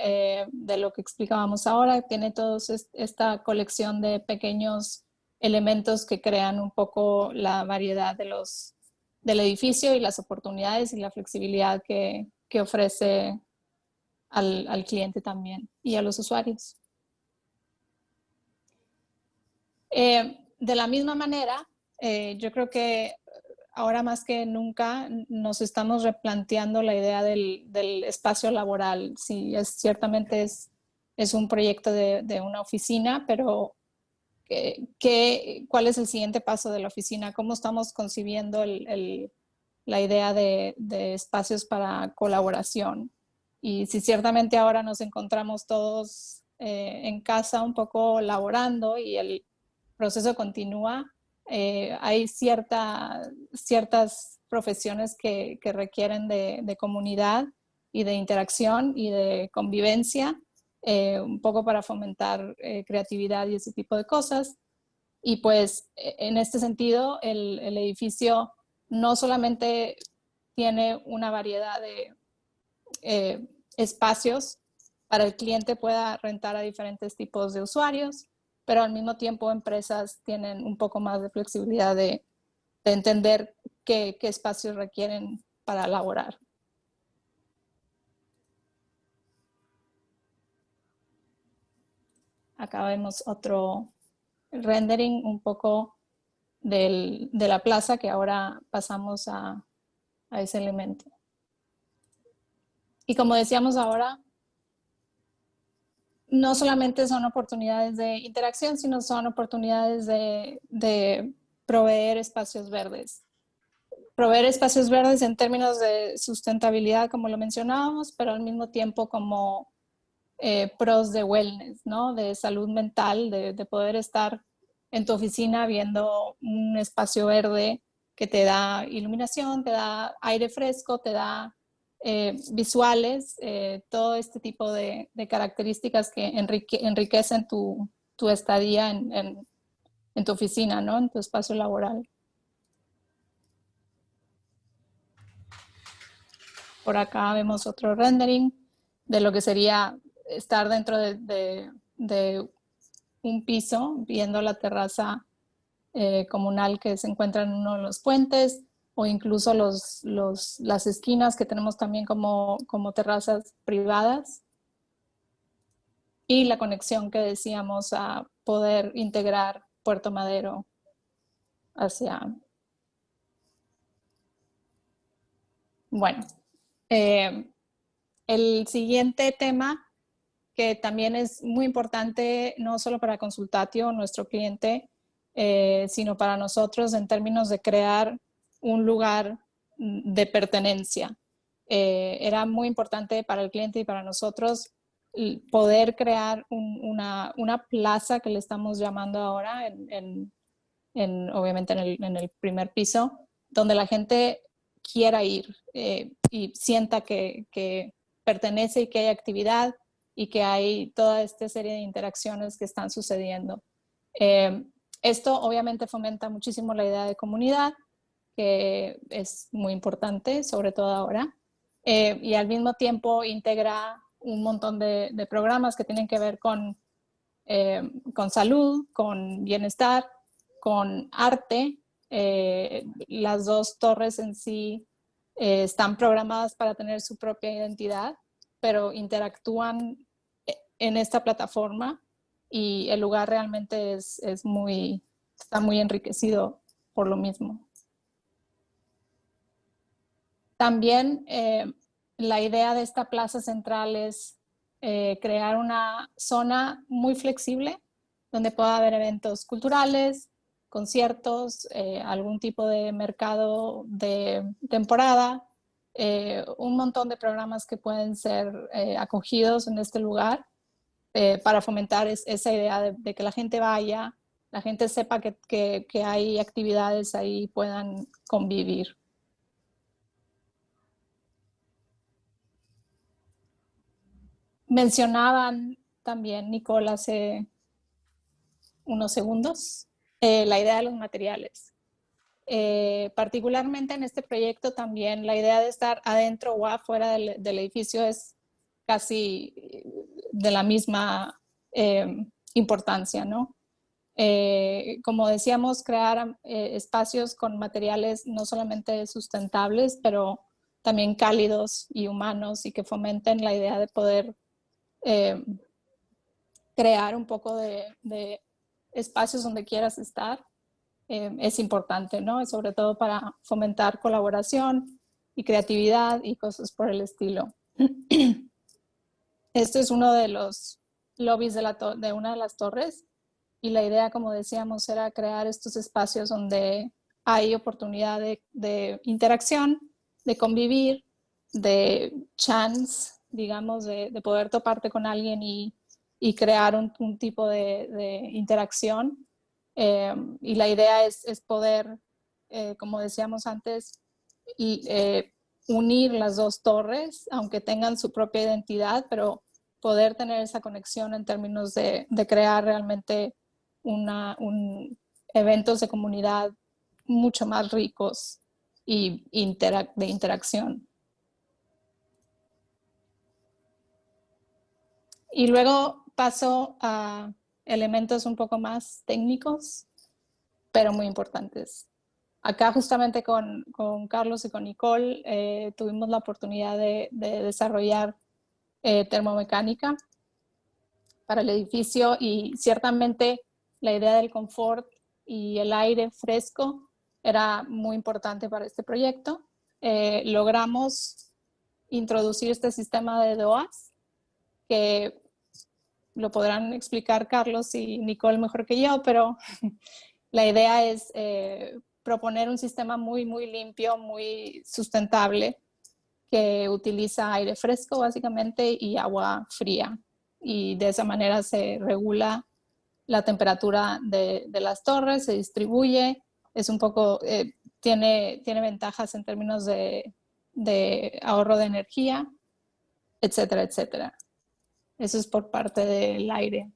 de lo que explicábamos ahora. Tiene toda esta colección de pequeños elementos que crean un poco la variedad del edificio y las oportunidades y la flexibilidad que ofrece al cliente también y a los usuarios. De la misma manera, yo creo que ahora más que nunca nos estamos replanteando la idea del espacio laboral. Sí, ciertamente es un proyecto de una oficina, pero ¿cuál es el siguiente paso de la oficina? ¿Cómo estamos concibiendo la idea de espacios para colaboración? Y si ciertamente ahora nos encontramos todos en casa un poco laborando y el proceso continúa, hay ciertas profesiones que requieren de comunidad y de interacción y de convivencia, un poco para fomentar creatividad y ese tipo de cosas. Y pues en este sentido el edificio no solamente tiene una variedad de espacios para el cliente pueda rentar a diferentes tipos de usuarios, pero al mismo tiempo empresas tienen un poco más de flexibilidad de entender qué espacios requieren para laborar. Acá vemos otro rendering un poco de la plaza, que ahora pasamos a ese elemento. Y como decíamos ahora, no solamente son oportunidades de interacción, sino son oportunidades de proveer espacios verdes. Proveer espacios verdes en términos de sustentabilidad, como lo mencionábamos, pero al mismo tiempo como pros de wellness, ¿no? De salud mental, de poder estar en tu oficina viendo un espacio verde que te da iluminación, te da aire fresco, te da visuales, todo este tipo de características que enriquecen tu estadía en tu oficina, ¿no? En tu espacio laboral. Por acá vemos otro rendering de lo que sería estar dentro de un piso, viendo la terraza comunal que se encuentra en uno de los puentes, o incluso las esquinas que tenemos también como terrazas privadas. Y la conexión que decíamos a poder integrar Puerto Madero hacia... Bueno, el siguiente tema, que también es muy importante, no solo para Consultatio, nuestro cliente, sino para nosotros en términos de crear un lugar de pertenencia. Era muy importante para el cliente y para nosotros poder crear una plaza que le estamos llamando ahora, obviamente en el primer piso, donde la gente quiera ir y sienta que pertenece y que hay actividad y que hay toda esta serie de interacciones que están sucediendo. Esto obviamente fomenta muchísimo la idea de comunidad, que es muy importante, sobre todo ahora, y al mismo tiempo integra un montón de programas que tienen que ver con salud, con bienestar, con arte. Las dos torres en sí están programadas para tener su propia identidad, pero interactúan en esta plataforma y el lugar realmente está muy enriquecido por lo mismo. También la idea de esta plaza central es crear una zona muy flexible donde pueda haber eventos culturales, conciertos, algún tipo de mercado de temporada, un montón de programas que pueden ser acogidos en este lugar para fomentar esa idea de que la gente vaya, la gente sepa que hay actividades ahí y puedan convivir. Mencionaban también, Nicole, hace unos segundos, la idea de los materiales. Particularmente en este proyecto también la idea de estar adentro o afuera del edificio es casi de la misma importancia, ¿no? Como decíamos, crear espacios con materiales no solamente sustentables, pero también cálidos y humanos y que fomenten la idea de poder crear un poco de espacios donde quieras estar es importante, ¿no? Y sobre todo para fomentar colaboración y creatividad y cosas por el estilo. Este es uno de los lobbies de una de las torres y la idea, como decíamos, era crear estos espacios donde hay oportunidad de interacción, de convivir, de chance, digamos, de poder toparte con alguien y crear un tipo de interacción. Y la idea es poder, como decíamos antes, unir las dos torres, aunque tengan su propia identidad, pero poder tener esa conexión en términos de crear realmente eventos de comunidad mucho más ricos y de interacción. Y luego paso a elementos un poco más técnicos, pero muy importantes. Acá justamente con Carlos y con Nicole tuvimos la oportunidad de desarrollar termomecánica para el edificio y ciertamente la idea del confort y el aire fresco era muy importante para este proyecto. Logramos introducir este sistema de DOAS que lo podrán explicar Carlos y Nicole mejor que yo, pero la idea es proponer un sistema muy, muy limpio, muy sustentable, que utiliza aire fresco básicamente y agua fría. Y de esa manera se regula la temperatura de las torres, se distribuye, es un poco, tiene ventajas en términos de ahorro de energía, etcétera, etcétera. Eso es por parte del aire.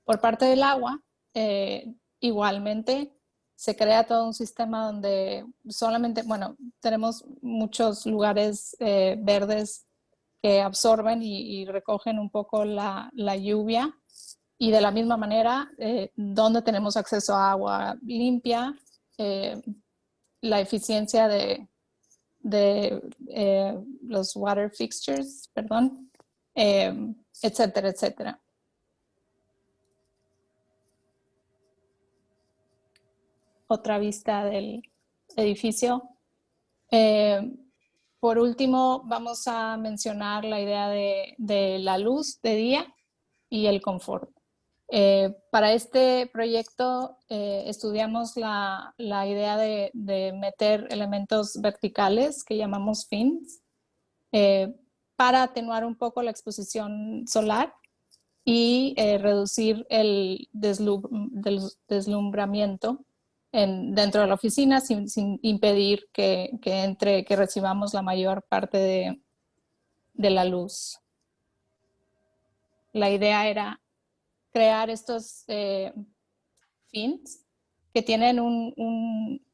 Por parte del agua, igualmente se crea todo un sistema donde solamente, bueno, tenemos muchos lugares verdes que absorben y recogen un poco la lluvia y de la misma manera donde tenemos acceso a agua limpia, la eficiencia de los water fixtures, perdón, etcétera, etcétera. Otra vista del edificio. Por último, vamos a mencionar la idea de la luz de día y el confort. Para este proyecto estudiamos la idea de meter elementos verticales que llamamos fins para atenuar un poco la exposición solar y reducir el deslumbramiento dentro de la oficina sin impedir que recibamos la mayor parte de la luz. La idea era crear estos fins que tienen un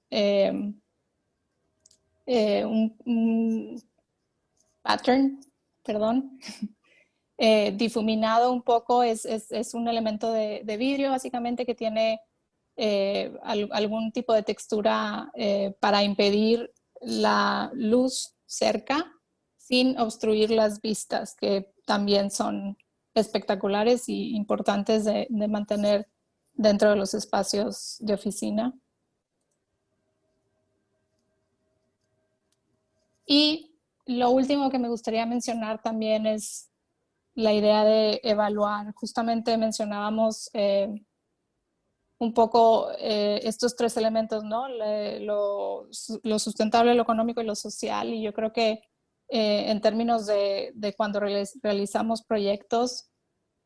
pattern, perdón, difuminado un poco. Es un elemento de vidrio básicamente que tiene algún tipo de textura para impedir la luz cerca sin obstruir las vistas, que también son espectaculares y importantes de mantener dentro de los espacios de oficina. Y lo último que me gustaría mencionar también es la idea de evaluar. Justamente mencionábamos un poco estos tres elementos, ¿no? Lo sustentable, lo económico y lo social. Y yo creo que en términos de cuando realizamos proyectos,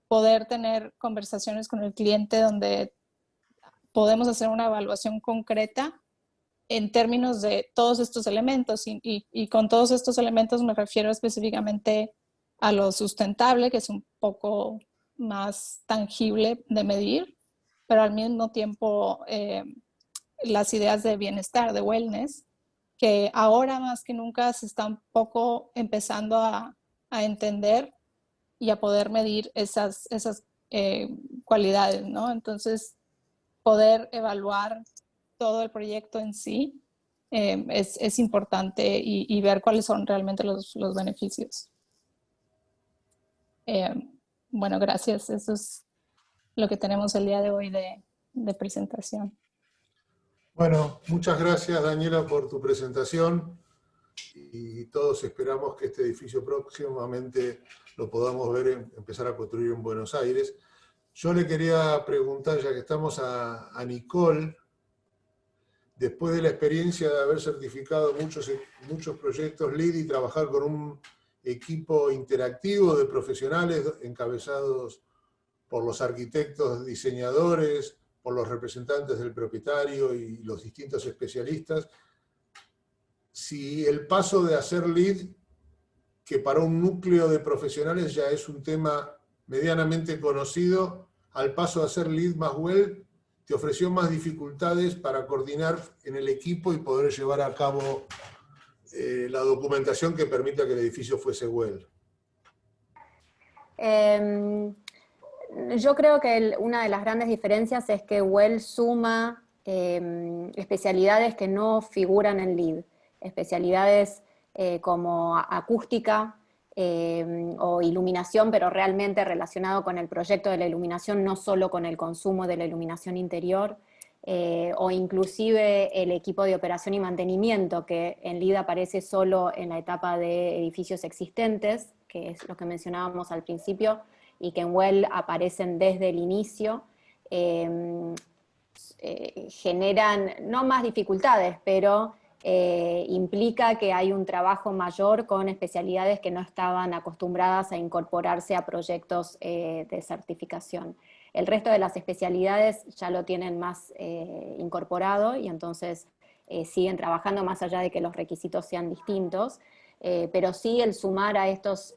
poder tener conversaciones con el cliente donde podemos hacer una evaluación concreta en términos de todos estos elementos. Y con todos estos elementos me refiero específicamente a lo sustentable, que es un poco más tangible de medir, pero al mismo tiempo las ideas de bienestar, de wellness, que ahora más que nunca se está un poco empezando a entender y a poder medir esas cualidades, ¿no? Entonces, poder evaluar todo el proyecto en sí es importante y ver cuáles son realmente los beneficios. Bueno, gracias. Eso es lo que tenemos el día de hoy de presentación. Bueno, muchas gracias, Daniela, por tu presentación, y todos esperamos que este edificio próximamente lo podamos ver empezar a construir en Buenos Aires. Yo le quería preguntar, ya que estamos a Nicole, después de la experiencia de haber certificado muchos proyectos LEED y trabajar con un equipo interactivo de profesionales encabezados por los arquitectos, diseñadores, por los representantes del propietario y los distintos especialistas, si el paso de hacer LEED, que para un núcleo de profesionales ya es un tema medianamente conocido, al paso de hacer LEED más WELL, te ofreció más dificultades para coordinar en el equipo y poder llevar a cabo la documentación que permita que el edificio fuese WELL. Yo creo que una de las grandes diferencias es que WELL suma especialidades que no figuran en LEED, especialidades como acústica o iluminación, pero realmente relacionado con el proyecto de la iluminación, no solo con el consumo de la iluminación interior, o inclusive el equipo de operación y mantenimiento, que en LEED aparece solo en la etapa de edificios existentes, que es lo que mencionábamos al principio, y que en WELL aparecen desde el inicio, generan no más dificultades, pero implica que hay un trabajo mayor con especialidades que no estaban acostumbradas a incorporarse a proyectos de certificación. El resto de las especialidades ya lo tienen más incorporado y entonces siguen trabajando más allá de que los requisitos sean distintos, pero sí el sumar a estas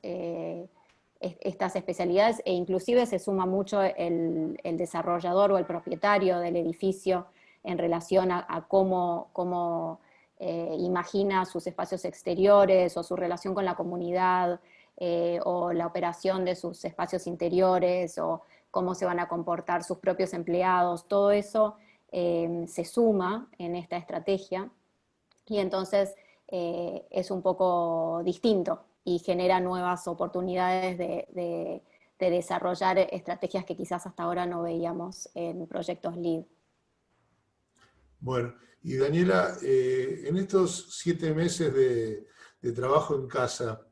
especialidades, e inclusive se suma mucho el desarrollador o el propietario del edificio en relación a cómo imagina sus espacios exteriores o su relación con la comunidad, o la operación de sus espacios interiores, o cómo se van a comportar sus propios empleados. Todo eso se suma en esta estrategia y entonces es un poco distinto y genera nuevas oportunidades de desarrollar estrategias que quizás hasta ahora no veíamos en proyectos LEED. Bueno, y Daniela, en estos 7 meses de trabajo en casa,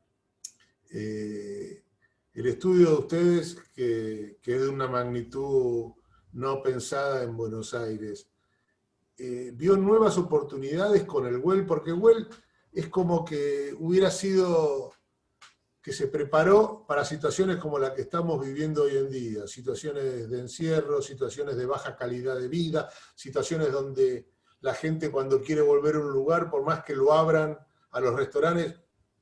el estudio de ustedes, que es de una magnitud no pensada en Buenos Aires, vio nuevas oportunidades con el Well, porque Well es como que hubiera sido, que se preparó para situaciones como la que estamos viviendo hoy en día, situaciones de encierro, situaciones de baja calidad de vida, situaciones donde la gente cuando quiere volver a un lugar, por más que lo abran a los restaurantes,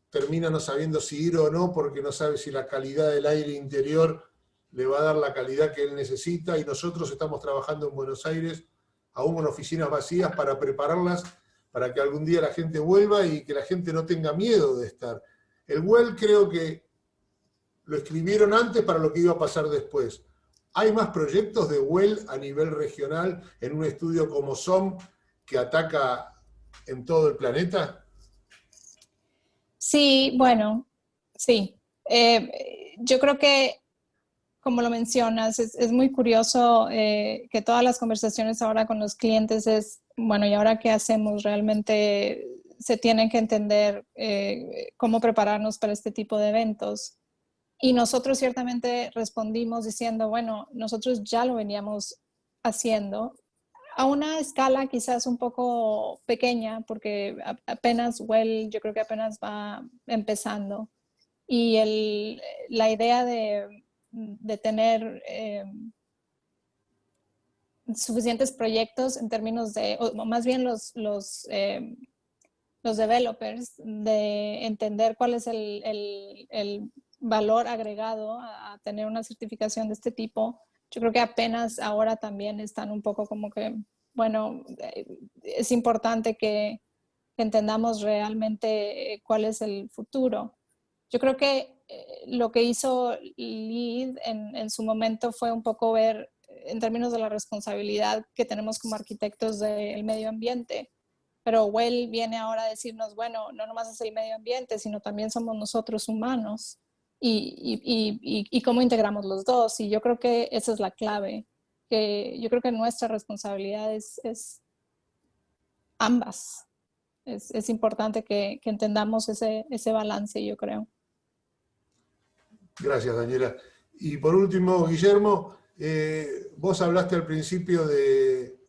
termina no sabiendo si ir o no, porque no sabe si la calidad del aire interior le va a dar la calidad que él necesita, y nosotros estamos trabajando en Buenos Aires, aún con oficinas vacías, para prepararlas para que algún día la gente vuelva y que la gente no tenga miedo de estar. El Well creo que lo escribieron antes para lo que iba a pasar después. ¿Hay más proyectos de Well a nivel regional en un estudio como SOM que ataca en todo el planeta? Sí, bueno, sí. Yo creo que, como lo mencionas, es muy curioso que todas las conversaciones ahora con los clientes es, bueno, ¿y ahora qué hacemos? Realmente se tienen que entender cómo prepararnos para este tipo de eventos. Y nosotros ciertamente respondimos diciendo, bueno, nosotros ya lo veníamos haciendo a una escala quizás un poco pequeña, porque apenas Well, yo creo que apenas va empezando. Y la idea de tener suficientes proyectos en términos de, o más bien los developers, de entender cuál es el valor agregado a tener una certificación de este tipo. Yo creo que apenas ahora también están un poco como que, bueno, es importante que entendamos realmente cuál es el futuro. Yo creo que lo que hizo LEED en su momento fue un poco ver en términos de la responsabilidad que tenemos como arquitectos del medio ambiente. Pero Well viene ahora a decirnos, bueno, no nomás es el medio ambiente, sino también somos nosotros humanos. Y cómo integramos los dos. Y yo creo que esa es la clave. Que yo creo que nuestra responsabilidad es ambas. Es importante que entendamos ese balance, yo creo. Gracias, Daniela. Y por último, Guillermo, vos hablaste al principio de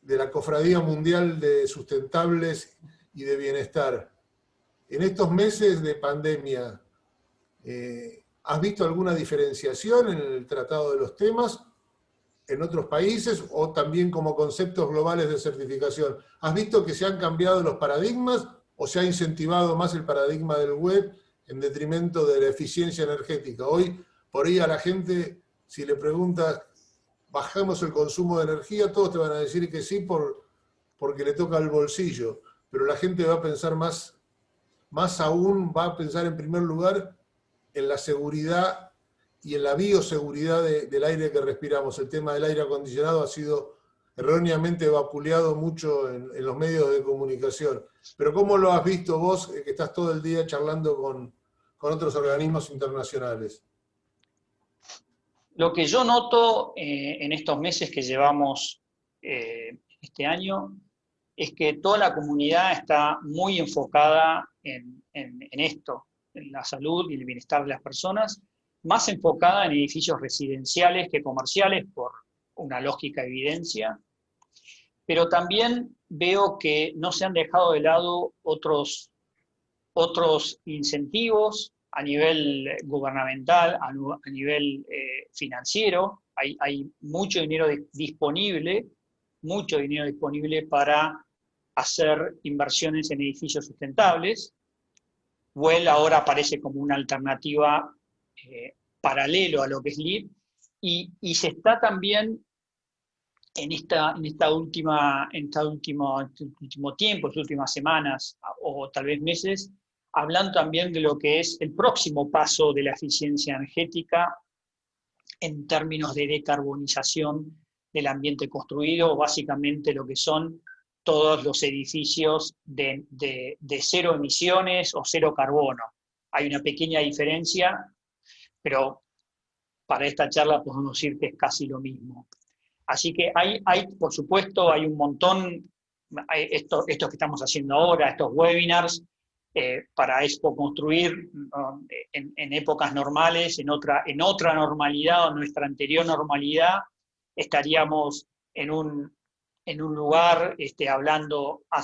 la Cofradía Mundial de Sustentables y de Bienestar. En estos meses de pandemia, ¿has visto alguna diferenciación en el tratado de los temas en otros países o también como conceptos globales de certificación? ¿Has visto que se han cambiado los paradigmas o se ha incentivado más el paradigma del web en detrimento de la eficiencia energética? Hoy, por ahí a la gente, si le preguntas, bajamos el consumo de energía, todos te van a decir que sí porque le toca el bolsillo, pero la gente va a pensar más aún, va a pensar en primer lugar en la seguridad y en la bioseguridad del aire que respiramos. El tema del aire acondicionado ha sido erróneamente vapuleado mucho en los medios de comunicación. Pero ¿cómo lo has visto vos, que estás todo el día charlando con otros organismos internacionales? Lo que yo noto en estos meses que llevamos este año es que toda la comunidad está muy enfocada en esto, en la salud y el bienestar de las personas, más enfocada en edificios residenciales que comerciales por una lógica evidencia, pero también veo que no se han dejado de lado otros incentivos a nivel gubernamental, a nivel financiero. Hay mucho dinero disponible para hacer inversiones en edificios sustentables. Well ahora aparece como una alternativa paralelo a lo que es LEED, y se está también en este último tiempo, estas últimas semanas o tal vez meses, hablando también de lo que es el próximo paso de la eficiencia energética en términos de decarbonización del ambiente construido, básicamente lo que son todos los edificios de cero emisiones o cero carbono. Hay una pequeña diferencia, pero para esta charla podemos decir que es casi lo mismo. Así que por supuesto, hay un montón, esto que estamos haciendo ahora, estos webinars, para Expo Construir, ¿no? En épocas normales, en otra normalidad, o nuestra anterior normalidad, estaríamos en un lugar hablando a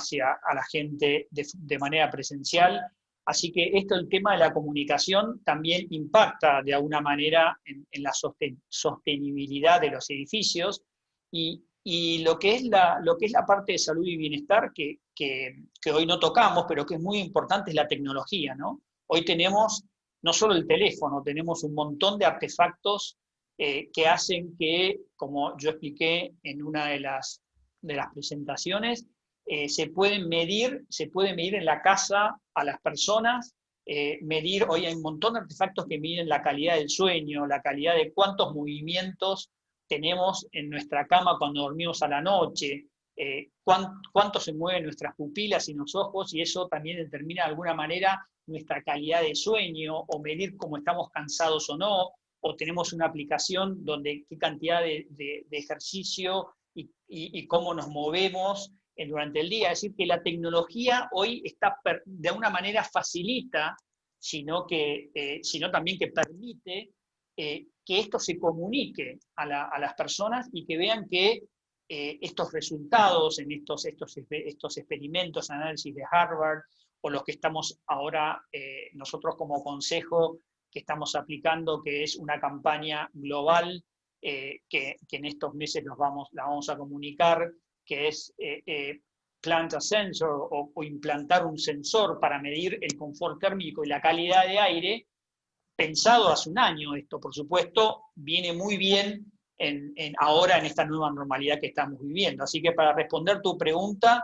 la gente de manera presencial. Así que el tema de la comunicación también impacta de alguna manera en la sostenibilidad de los edificios, y lo que es la parte de salud y bienestar que hoy no tocamos, pero que es muy importante, es la tecnología, ¿no? Hoy tenemos no solo el teléfono, tenemos un montón de artefactos que hacen que, como yo expliqué en una de las presentaciones, se puede medir en la casa a las personas, hoy hay un montón de artefactos que miden la calidad del sueño, la calidad de cuántos movimientos tenemos en nuestra cama cuando dormimos a la noche, cuánto se mueven nuestras pupilas y los ojos, y eso también determina de alguna manera nuestra calidad de sueño, o medir cómo estamos cansados o no, o tenemos una aplicación donde qué cantidad de ejercicio y cómo nos movemos durante el día. Es decir, que la tecnología hoy de alguna manera facilita, sino también que permite que esto se comunique a las personas, y que vean que estos resultados en estos experimentos, análisis de Harvard, o los que estamos ahora nosotros como consejo que estamos aplicando, que es una campaña global que en estos meses la vamos a comunicar, que es Plant a Sensor, o implantar un sensor para medir el confort térmico y la calidad de aire. Pensado hace un año esto, por supuesto, viene muy bien ahora en esta nueva normalidad que estamos viviendo. Así que, para responder tu pregunta,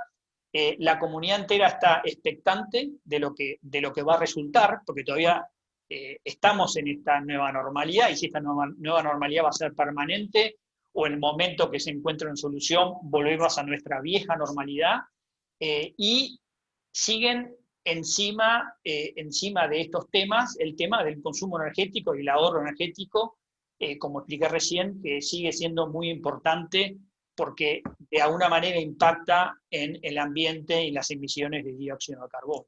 la comunidad entera está expectante de lo que va a resultar, porque todavía estamos en esta nueva normalidad, y si esta nueva normalidad va a ser permanente, o en el momento que se encuentre en solución, volvemos a nuestra vieja normalidad, y siguen encima de estos temas, el tema del consumo energético y el ahorro energético, como expliqué recién, que sigue siendo muy importante, porque de alguna manera impacta en el ambiente y las emisiones de dióxido de carbono.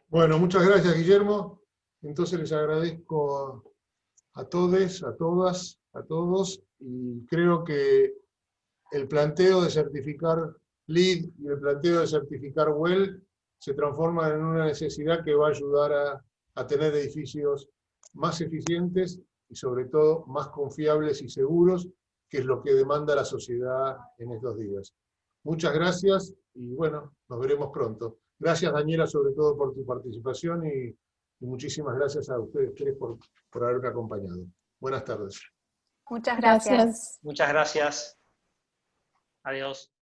Bueno, muchas gracias, Guillermo. Entonces les agradezco a todos, a todas, a todos, y creo que el planteo de certificar LEED y el planteo de certificar WELL se transforman en una necesidad que va a ayudar a tener edificios más eficientes y sobre todo más confiables y seguros, que es lo que demanda la sociedad en estos días. Muchas gracias y bueno, nos veremos pronto. Gracias, Daniela, sobre todo por tu participación, y muchísimas gracias a ustedes tres por haberme acompañado. Buenas tardes. Muchas gracias. Muchas gracias. Adiós.